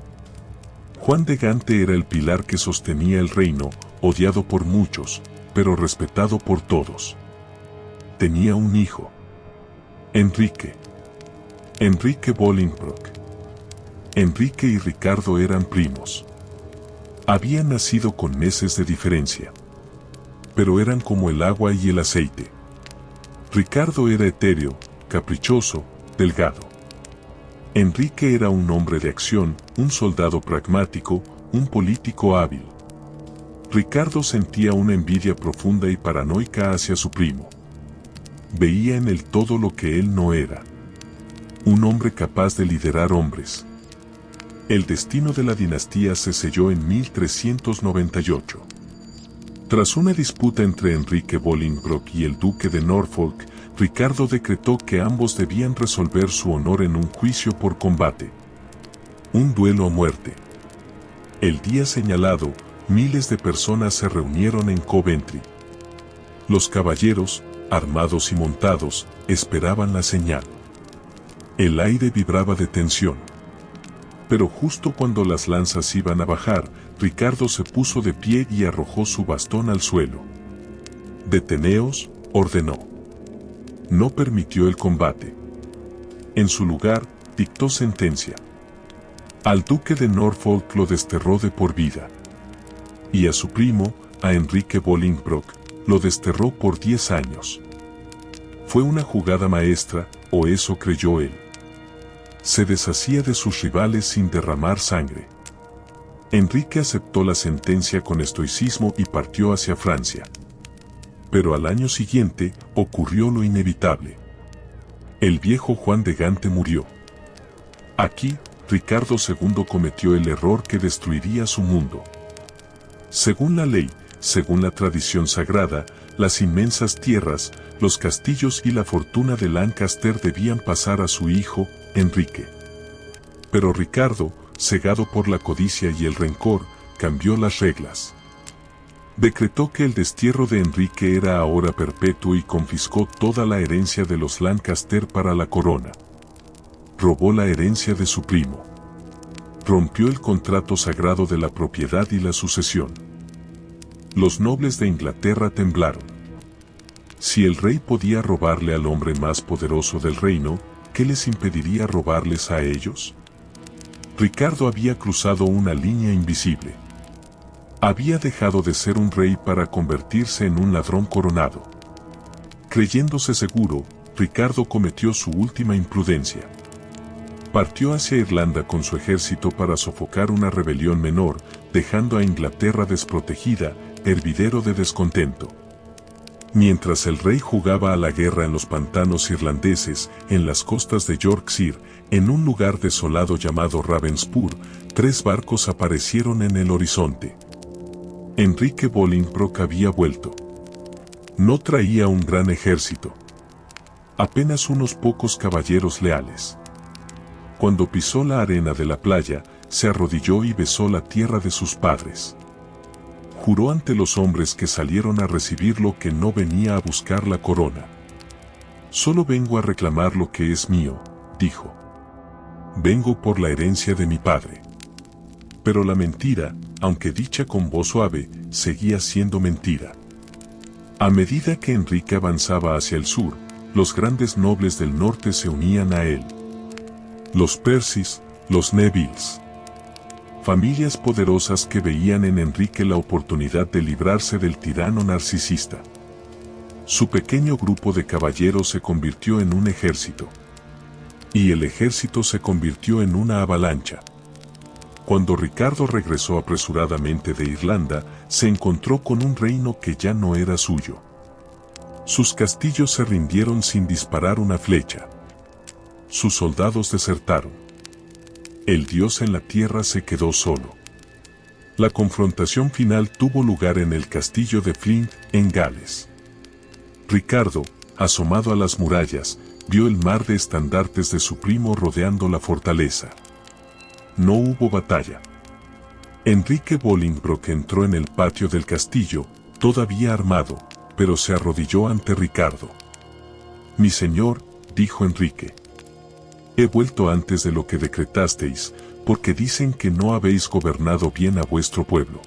Juan de Gante era el pilar que sostenía el reino, odiado por muchos, pero respetado por todos. Tenía un hijo. Enrique Bolingbroke. Enrique y Ricardo eran primos. Habían nacido con meses de diferencia. Pero eran como el agua y el aceite. Ricardo era etéreo, caprichoso, delgado. Enrique era un hombre de acción, un soldado pragmático, un político hábil. Ricardo sentía una envidia profunda y paranoica hacia su primo. Veía en él todo lo que él no era. Un hombre capaz de liderar hombres. El destino de la dinastía se selló en 1398. Tras una disputa entre Enrique Bolingbroke y el duque de Norfolk, Ricardo decretó que ambos debían resolver su honor en un juicio por combate. Un duelo a muerte. El día señalado, miles de personas se reunieron en Coventry. Los caballeros, armados y montados, esperaban la señal. El aire vibraba de tensión. Pero justo cuando las lanzas iban a bajar, Ricardo se puso de pie y arrojó su bastón al suelo. «Deteneos», ordenó. No permitió el combate. En su lugar, dictó sentencia. Al duque de Norfolk lo desterró de por vida. Y a su primo, a Enrique Bolingbroke, lo desterró por 10 años. Fue una jugada maestra, o eso creyó él. Se deshacía de sus rivales sin derramar sangre. Enrique aceptó la sentencia con estoicismo y partió hacia Francia. Pero al año siguiente, ocurrió lo inevitable. El viejo Juan de Gante murió. Aquí, Ricardo II cometió el error que destruiría su mundo. Según la ley, según la tradición sagrada, las inmensas tierras, los castillos y la fortuna de Lancaster debían pasar a su hijo, Enrique. Pero Ricardo, cegado por la codicia y el rencor, cambió las reglas. Decretó que el destierro de Enrique era ahora perpetuo y confiscó toda la herencia de los Lancaster para la corona. Robó la herencia de su primo. Rompió el contrato sagrado de la propiedad y la sucesión. Los nobles de Inglaterra temblaron. Si el rey podía robarle al hombre más poderoso del reino, ¿qué les impediría robarles a ellos? Ricardo había cruzado una línea invisible. Había dejado de ser un rey para convertirse en un ladrón coronado. Creyéndose seguro, Ricardo cometió su última imprudencia. Partió hacia Irlanda con su ejército para sofocar una rebelión menor, dejando a Inglaterra desprotegida, hervidero de descontento. Mientras el rey jugaba a la guerra en los pantanos irlandeses, en las costas de Yorkshire, en un lugar desolado llamado Ravenspool, 3 barcos aparecieron en el horizonte. Enrique Bolingbroke había vuelto. No traía un gran ejército. Apenas unos pocos caballeros leales. Cuando pisó la arena de la playa, se arrodilló y besó la tierra de sus padres. Juró ante los hombres que salieron a recibirlo que no venía a buscar la corona. «Solo vengo a reclamar lo que es mío», dijo. «Vengo por la herencia de mi padre». Pero la mentira, aunque dicha con voz suave, seguía siendo mentira. A medida que Enrique avanzaba hacia el sur, los grandes nobles del norte se unían a él. Los Percys, los Nevilles. Familias poderosas que veían en Enrique la oportunidad de librarse del tirano narcisista. Su pequeño grupo de caballeros se convirtió en un ejército. Y el ejército se convirtió en una avalancha. Cuando Ricardo regresó apresuradamente de Irlanda, se encontró con un reino que ya no era suyo. Sus castillos se rindieron sin disparar una flecha. Sus soldados desertaron. El dios en la tierra se quedó solo. La confrontación final tuvo lugar en el castillo de Flint, en Gales. Ricardo, asomado a las murallas, vio el mar de estandartes de su primo rodeando la fortaleza. No hubo batalla. Enrique Bolingbroke entró en el patio del castillo, todavía armado, pero se arrodilló ante Ricardo. Mi señor, dijo Enrique. He vuelto antes de lo que decretasteis, porque dicen que no habéis gobernado bien a vuestro pueblo.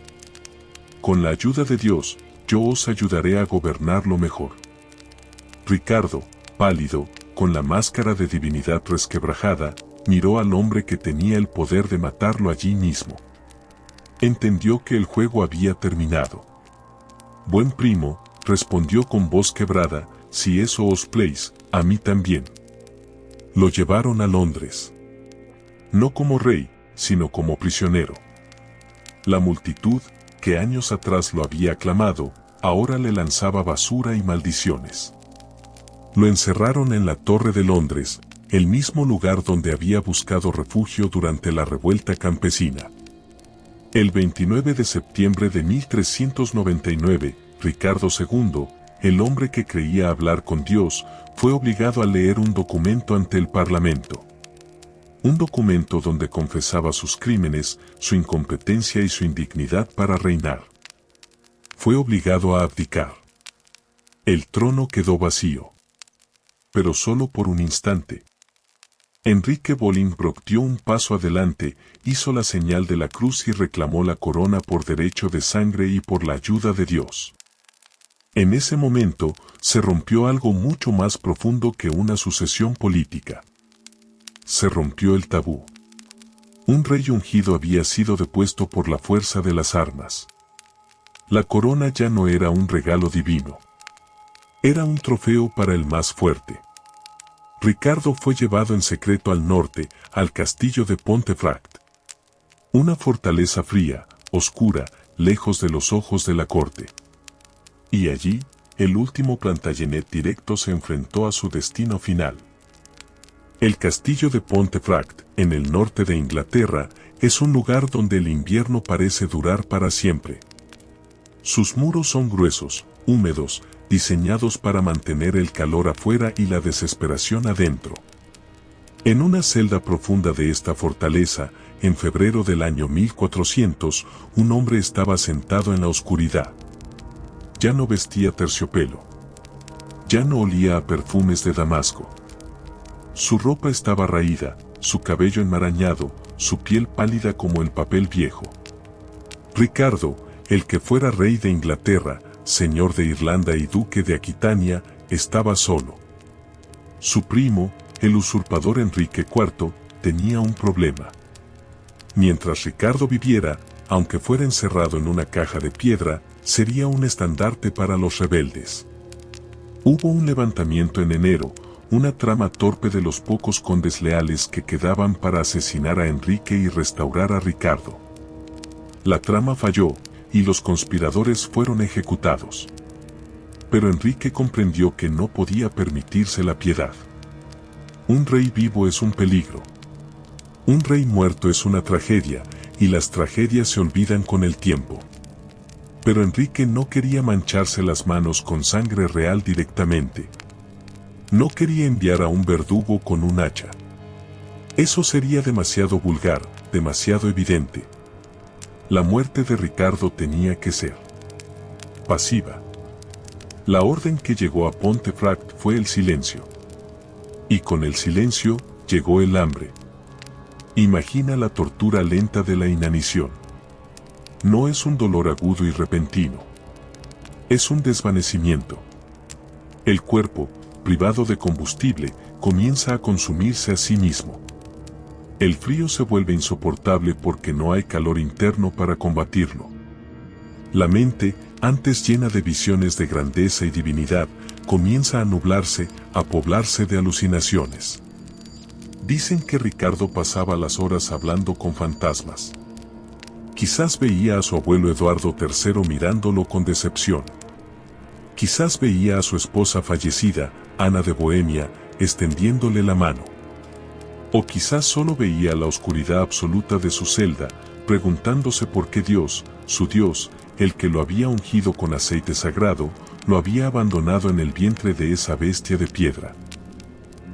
Con la ayuda de Dios, yo os ayudaré a gobernarlo mejor. Ricardo, pálido, con la máscara de divinidad resquebrajada, miró al hombre que tenía el poder de matarlo allí mismo. Entendió que el juego había terminado. Buen primo, respondió con voz quebrada, si eso os place, a mí también. Lo llevaron a Londres. No como rey, sino como prisionero. La multitud, que años atrás lo había aclamado, ahora le lanzaba basura y maldiciones. Lo encerraron en la Torre de Londres, el mismo lugar donde había buscado refugio durante la revuelta campesina. El 29 de septiembre de 1399, Ricardo II, el hombre que creía hablar con Dios, fue obligado a leer un documento ante el Parlamento. Un documento donde confesaba sus crímenes, su incompetencia y su indignidad para reinar. Fue obligado a abdicar. El trono quedó vacío. Pero solo por un instante. Enrique Bolingbroke dio un paso adelante, hizo la señal de la cruz y reclamó la corona por derecho de sangre y por la ayuda de Dios. En ese momento, se rompió algo mucho más profundo que una sucesión política. Se rompió el tabú. Un rey ungido había sido depuesto por la fuerza de las armas. La corona ya no era un regalo divino. Era un trofeo para el más fuerte. Ricardo fue llevado en secreto al norte, al castillo de Pontefract. Una fortaleza fría, oscura, lejos de los ojos de la corte. Y allí, el último Plantagenet directo se enfrentó a su destino final. El castillo de Pontefract, en el norte de Inglaterra, es un lugar donde el invierno parece durar para siempre. Sus muros son gruesos, húmedos, diseñados para mantener el calor afuera y la desesperación adentro. En una celda profunda de esta fortaleza, en febrero del año 1400, un hombre estaba sentado en la oscuridad. Ya no vestía terciopelo. Ya no olía a perfumes de Damasco. Su ropa estaba raída, su cabello enmarañado, su piel pálida como el papel viejo. Ricardo, el que fuera rey de Inglaterra, señor de Irlanda y duque de Aquitania, estaba solo. Su primo, el usurpador Enrique IV, tenía un problema. Mientras Ricardo viviera, aunque fuera encerrado en una caja de piedra, sería un estandarte para los rebeldes. Hubo un levantamiento en enero, una trama torpe de los pocos condes leales que quedaban para asesinar a Enrique y restaurar a Ricardo. La trama falló, y los conspiradores fueron ejecutados. Pero Enrique comprendió que no podía permitirse la piedad. Un rey vivo es un peligro. Un rey muerto es una tragedia, y las tragedias se olvidan con el tiempo. Pero Enrique no quería mancharse las manos con sangre real directamente. No quería enviar a un verdugo con un hacha. Eso sería demasiado vulgar, demasiado evidente. La muerte de Ricardo tenía que ser pasiva. La orden que llegó a Pontefract fue el silencio. Y con el silencio, llegó el hambre. Imagina la tortura lenta de la inanición. No es un dolor agudo y repentino. Es un desvanecimiento. El cuerpo, privado de combustible, comienza a consumirse a sí mismo. El frío se vuelve insoportable porque no hay calor interno para combatirlo. La mente, antes llena de visiones de grandeza y divinidad, comienza a nublarse, a poblarse de alucinaciones. Dicen que Ricardo pasaba las horas hablando con fantasmas. Quizás veía a su abuelo Eduardo III mirándolo con decepción. Quizás veía a su esposa fallecida, Ana de Bohemia, extendiéndole la mano. O quizás solo veía la oscuridad absoluta de su celda, preguntándose por qué Dios, su Dios, el que lo había ungido con aceite sagrado, lo había abandonado en el vientre de esa bestia de piedra.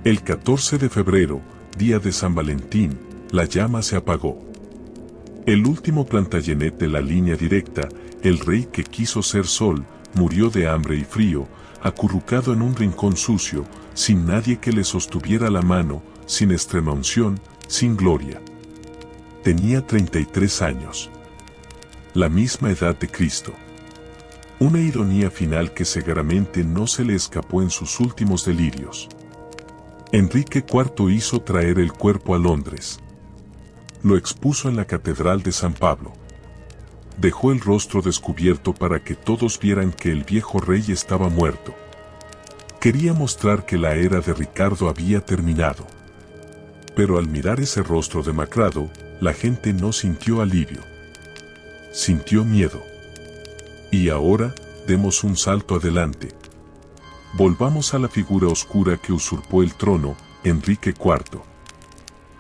El 14 de febrero, día de San Valentín, la llama se apagó. El último Plantagenet de la línea directa, el rey que quiso ser sol, murió de hambre y frío, acurrucado en un rincón sucio, sin nadie que le sostuviera la mano, sin extremaunción, sin gloria. Tenía 33 años. La misma edad de Cristo. Una ironía final que seguramente no se le escapó en sus últimos delirios. Enrique IV hizo traer el cuerpo a Londres. Lo expuso en la Catedral de San Pablo. Dejó el rostro descubierto para que todos vieran que el viejo rey estaba muerto. Quería mostrar que la era de Ricardo había terminado. Pero al mirar ese rostro demacrado, la gente no sintió alivio. Sintió miedo. Y ahora, demos un salto adelante. Volvamos a la figura oscura que usurpó el trono, Enrique IV.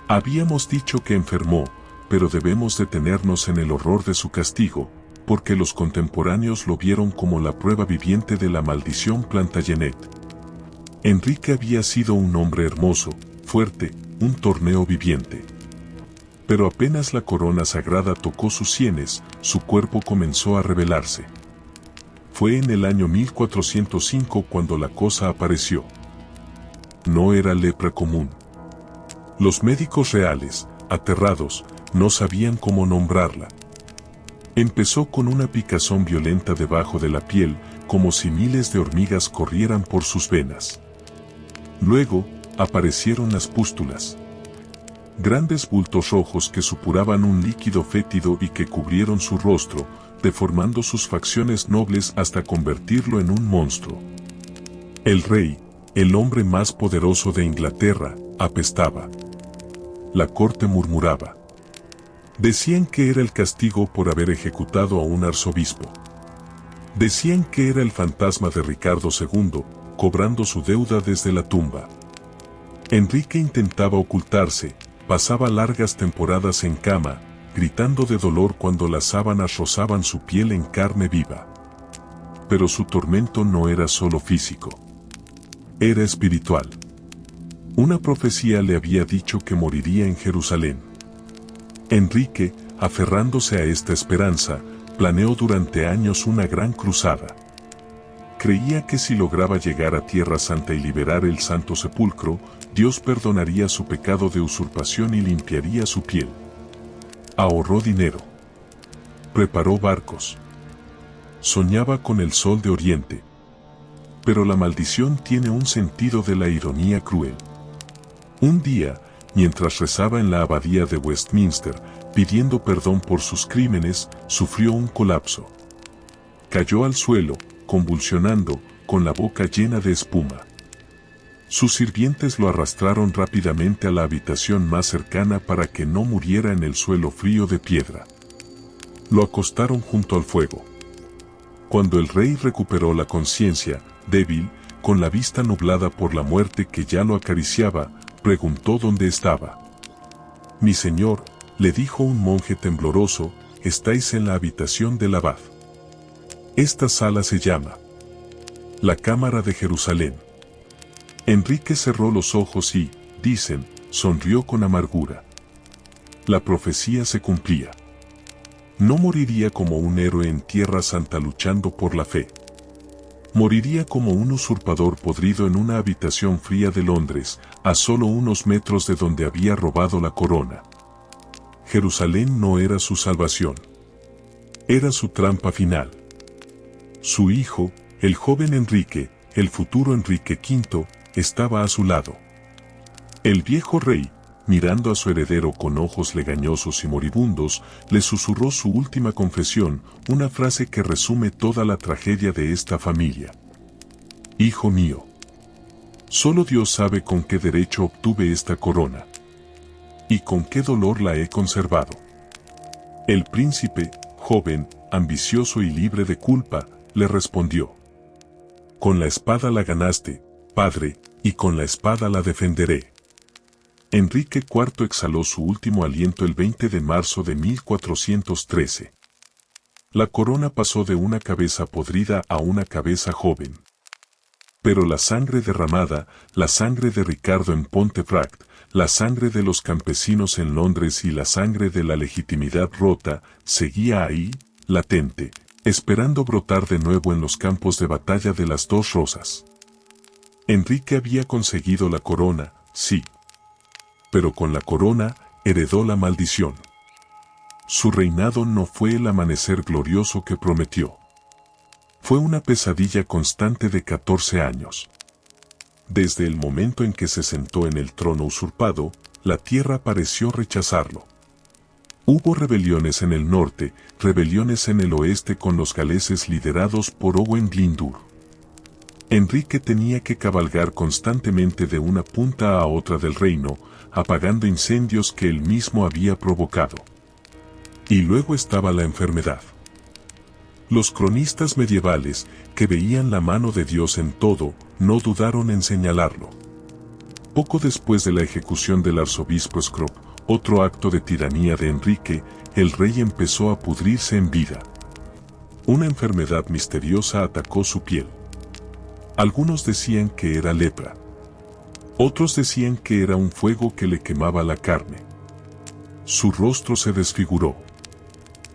Habíamos dicho que enfermó, pero debemos detenernos en el horror de su castigo, porque los contemporáneos lo vieron como la prueba viviente de la maldición Plantagenet. Enrique había sido un hombre hermoso, fuerte, un torneo viviente. Pero apenas la corona sagrada tocó sus sienes, su cuerpo comenzó a rebelarse. Fue en el año 1405 cuando la cosa apareció. No era lepra común. Los médicos reales, aterrados, no sabían cómo nombrarla. Empezó con una picazón violenta debajo de la piel, como si miles de hormigas corrieran por sus venas. Luego, aparecieron las pústulas. Grandes bultos rojos que supuraban un líquido fétido y que cubrieron su rostro, deformando sus facciones nobles hasta convertirlo en un monstruo. El rey, el hombre más poderoso de Inglaterra, apestaba. La corte murmuraba. Decían que era el castigo por haber ejecutado a un arzobispo. Decían que era el fantasma de Ricardo II, cobrando su deuda desde la tumba. Enrique intentaba ocultarse, pasaba largas temporadas en cama, gritando de dolor cuando las sábanas rozaban su piel en carne viva. Pero su tormento no era solo físico. Era espiritual. Una profecía le había dicho que moriría en Jerusalén. Enrique, aferrándose a esta esperanza, planeó durante años una gran cruzada. Creía que si lograba llegar a Tierra Santa y liberar el Santo Sepulcro, Dios perdonaría su pecado de usurpación y limpiaría su piel. Ahorró dinero. Preparó barcos. Soñaba con el sol de Oriente. Pero la maldición tiene un sentido de la ironía cruel. Un día, mientras rezaba en la abadía de Westminster, pidiendo perdón por sus crímenes, sufrió un colapso. Cayó al suelo, convulsionando, con la boca llena de espuma. Sus sirvientes lo arrastraron rápidamente a la habitación más cercana para que no muriera en el suelo frío de piedra. Lo acostaron junto al fuego. Cuando el rey recuperó la conciencia, débil, con la vista nublada por la muerte que ya lo acariciaba, preguntó dónde estaba. «Mi señor», le dijo un monje tembloroso, «estáis en la habitación del abad. Esta sala se llama la Cámara de Jerusalén». Enrique cerró los ojos y, dicen, sonrió con amargura. La profecía se cumplía. No moriría como un héroe en Tierra Santa luchando por la fe. Moriría como un usurpador podrido en una habitación fría de Londres, a solo unos metros de donde había robado la corona. Jerusalén no era su salvación. Era su trampa final. Su hijo, el joven Enrique, el futuro Enrique V, estaba a su lado. El viejo rey, mirando a su heredero con ojos legañosos y moribundos, le susurró su última confesión, una frase que resume toda la tragedia de esta familia. «Hijo mío, solo Dios sabe con qué derecho obtuve esta corona. Y con qué dolor la he conservado». El príncipe, joven, ambicioso y libre de culpa, le respondió: «Con la espada la ganaste, padre, y con la espada la defenderé». Enrique IV exhaló su último aliento el 20 de marzo de 1413. La corona pasó de una cabeza podrida a una cabeza joven. Pero la sangre derramada, la sangre de Ricardo en Pontefract, la sangre de los campesinos en Londres y la sangre de la legitimidad rota, seguía ahí, latente, esperando brotar de nuevo en los campos de batalla de las dos rosas. Enrique había conseguido la corona, sí. Pero con la corona, heredó la maldición. Su reinado no fue el amanecer glorioso que prometió. Fue una pesadilla constante de 14 años. Desde el momento en que se sentó en el trono usurpado, la tierra pareció rechazarlo. Hubo rebeliones en el norte, rebeliones en el oeste con los galeses liderados por Owen Glyndŵr. Enrique tenía que cabalgar constantemente de una punta a otra del reino, apagando incendios que él mismo había provocado. Y luego estaba la enfermedad. Los cronistas medievales, que veían la mano de Dios en todo, no dudaron en señalarlo. Poco después de la ejecución del arzobispo Scroope, otro acto de tiranía de Enrique, el rey empezó a pudrirse en vida. Una enfermedad misteriosa atacó su piel. Algunos decían que era lepra. Otros decían que era un fuego que le quemaba la carne. Su rostro se desfiguró.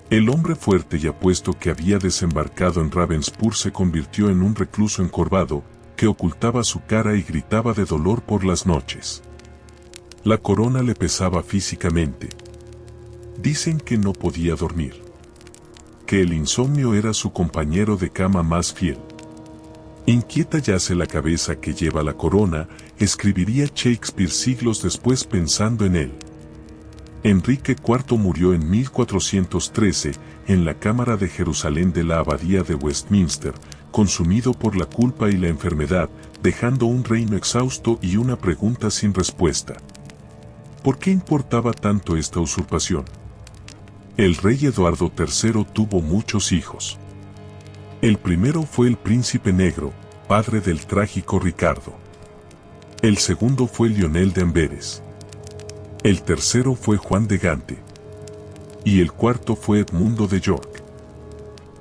El hombre fuerte y apuesto que había desembarcado en Ravensbrück se convirtió en un recluso encorvado, que ocultaba su cara y gritaba de dolor por las noches. La corona le pesaba físicamente. Dicen que no podía dormir. Que el insomnio era su compañero de cama más fiel. Inquieta yace la cabeza que lleva la corona, escribiría Shakespeare siglos después pensando en él. Enrique IV murió en 1413, en la cámara de Jerusalén de la abadía de Westminster, consumido por la culpa y la enfermedad, dejando un reino exhausto y una pregunta sin respuesta. ¿Por qué importaba tanto esta usurpación? El rey Eduardo III tuvo muchos hijos. El primero fue el príncipe negro, padre del trágico Ricardo. El segundo fue Lionel de Amberes. El tercero fue Juan de Gante. Y el cuarto fue Edmundo de York.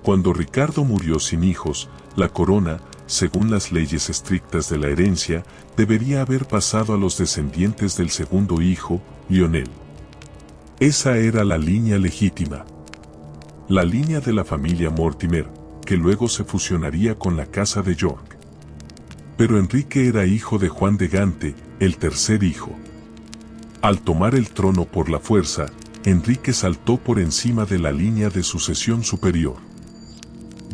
Cuando Ricardo murió sin hijos, la corona, según las leyes estrictas de la herencia, debería haber pasado a los descendientes del segundo hijo, Lionel. Esa era la línea legítima. La línea de la familia Mortimer, que luego se fusionaría con la casa de York. Pero Enrique era hijo de Juan de Gante, el tercer hijo. Al tomar el trono por la fuerza, Enrique saltó por encima de la línea de sucesión superior.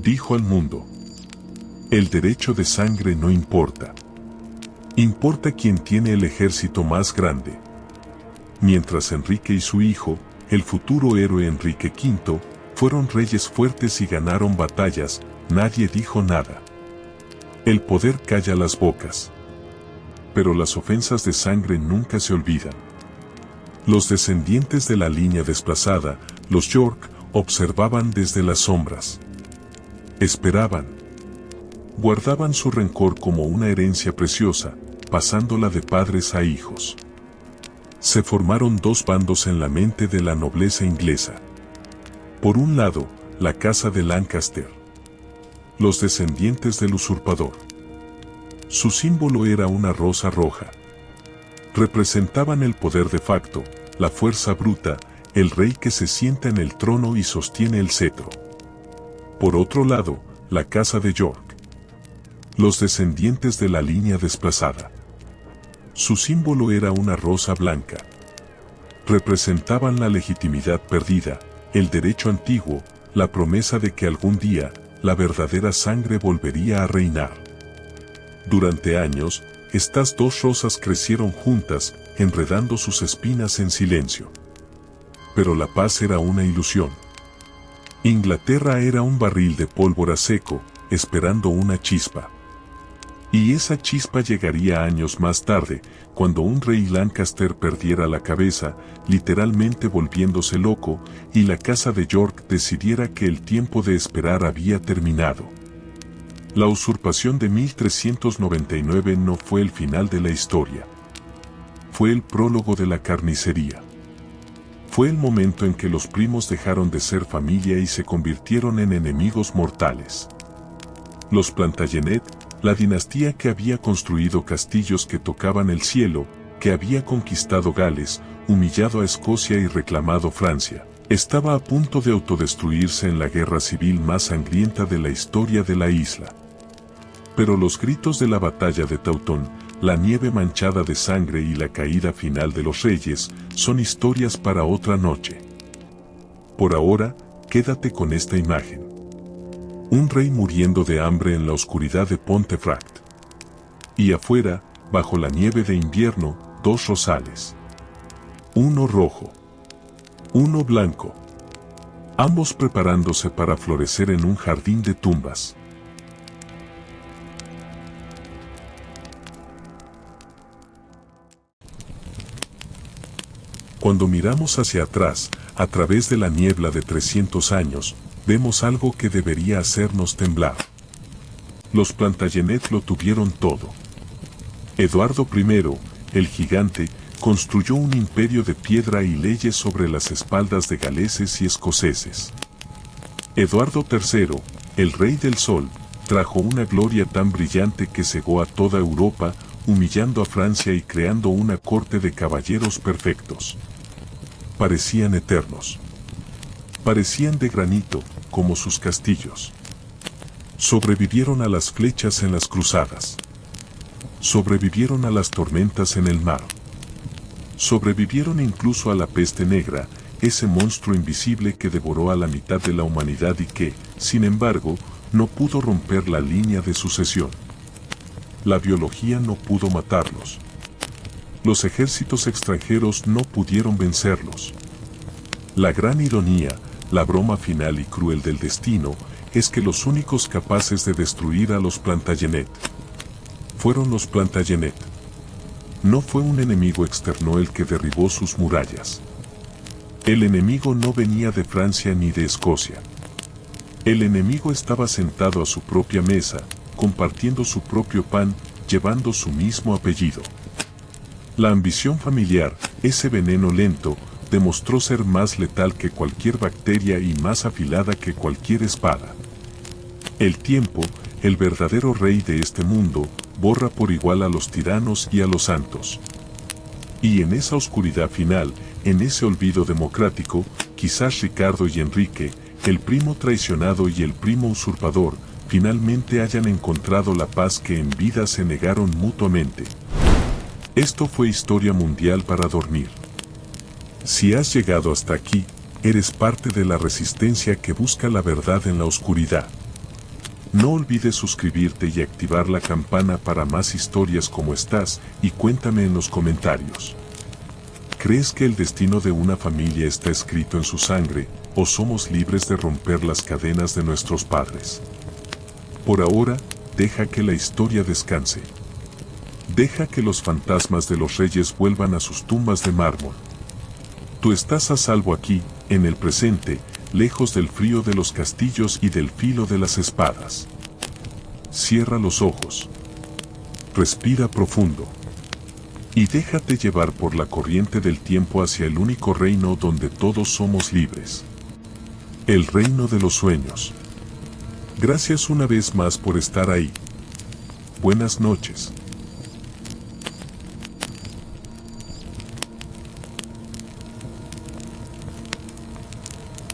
Dijo al mundo: el derecho de sangre no importa. Importa quien tiene el ejército más grande. Mientras Enrique y su hijo, el futuro héroe Enrique V, fueron reyes fuertes y ganaron batallas, nadie dijo nada. El poder calla las bocas. Pero las ofensas de sangre nunca se olvidan. Los descendientes de la línea desplazada, los York, observaban desde las sombras. Esperaban. Guardaban su rencor como una herencia preciosa, pasándola de padres a hijos. Se formaron dos bandos en la mente de la nobleza inglesa. Por un lado, la casa de Lancaster. Los descendientes del usurpador. Su símbolo era una rosa roja. Representaban el poder de facto, la fuerza bruta, el rey que se sienta en el trono y sostiene el cetro. Por otro lado, la casa de York. Los descendientes de la línea desplazada. Su símbolo era una rosa blanca. Representaban la legitimidad perdida, el derecho antiguo, la promesa de que algún día, la verdadera sangre volvería a reinar. Durante años, estas dos rosas crecieron juntas, enredando sus espinas en silencio. Pero la paz era una ilusión. Inglaterra era un barril de pólvora seco, esperando una chispa. Y esa chispa llegaría años más tarde, cuando un rey Lancaster perdiera la cabeza, literalmente volviéndose loco, y la casa de York decidiera que el tiempo de esperar había terminado. La usurpación de 1399 no fue el final de la historia. Fue el prólogo de la carnicería. Fue el momento en que los primos dejaron de ser familia y se convirtieron en enemigos mortales. Los Plantagenet, la dinastía que había construido castillos que tocaban el cielo, que había conquistado Gales, humillado a Escocia y reclamado Francia, estaba a punto de autodestruirse en la guerra civil más sangrienta de la historia de la isla. Pero los gritos de la batalla de Teutón, la nieve manchada de sangre y la caída final de los reyes son historias para otra noche. Por ahora, quédate con esta imagen. Un rey muriendo de hambre en la oscuridad de Pontefract. Y afuera, bajo la nieve de invierno, dos rosales. Uno rojo. Uno blanco. Ambos preparándose para florecer en un jardín de tumbas. Cuando miramos hacia atrás, a través de la niebla de 300 años, vemos algo que debería hacernos temblar. Los Plantagenet lo tuvieron todo. Eduardo I, el gigante, construyó un imperio de piedra y leyes sobre las espaldas de galeses y escoceses. Eduardo III, el rey del sol, trajo una gloria tan brillante que cegó a toda Europa, humillando a Francia y creando una corte de caballeros perfectos. Parecían eternos. Parecían de granito, como sus castillos. Sobrevivieron a las flechas en las cruzadas. Sobrevivieron a las tormentas en el mar. Sobrevivieron incluso a la peste negra, ese monstruo invisible que devoró a la mitad de la humanidad y que, sin embargo, no pudo romper la línea de sucesión. La biología no pudo matarlos. Los ejércitos extranjeros no pudieron vencerlos. La gran ironía, la broma final y cruel del destino, es que los únicos capaces de destruir a los Plantagenet fueron los Plantagenet. No fue un enemigo externo el que derribó sus murallas. El enemigo no venía de Francia ni de Escocia. El enemigo estaba sentado a su propia mesa, compartiendo su propio pan, llevando su mismo apellido. La ambición familiar, ese veneno lento, demostró ser más letal que cualquier bacteria y más afilada que cualquier espada. El tiempo, el verdadero rey de este mundo, borra por igual a los tiranos y a los santos. Y en esa oscuridad final, en ese olvido democrático, quizás Ricardo y Enrique, el primo traicionado y el primo usurpador, finalmente hayan encontrado la paz que en vida se negaron mutuamente. Esto fue historia mundial para dormir. Si has llegado hasta aquí, eres parte de la resistencia que busca la verdad en la oscuridad. No olvides suscribirte y activar la campana para más historias como estas, y cuéntame en los comentarios. ¿Crees que el destino de una familia está escrito en su sangre, o somos libres de romper las cadenas de nuestros padres? Por ahora, deja que la historia descanse. Deja que los fantasmas de los reyes vuelvan a sus tumbas de mármol. Tú estás a salvo aquí, en el presente, lejos del frío de los castillos y del filo de las espadas. Cierra los ojos. Respira profundo. Y déjate llevar por la corriente del tiempo hacia el único reino donde todos somos libres. El reino de los sueños. Gracias una vez más por estar ahí. Buenas noches.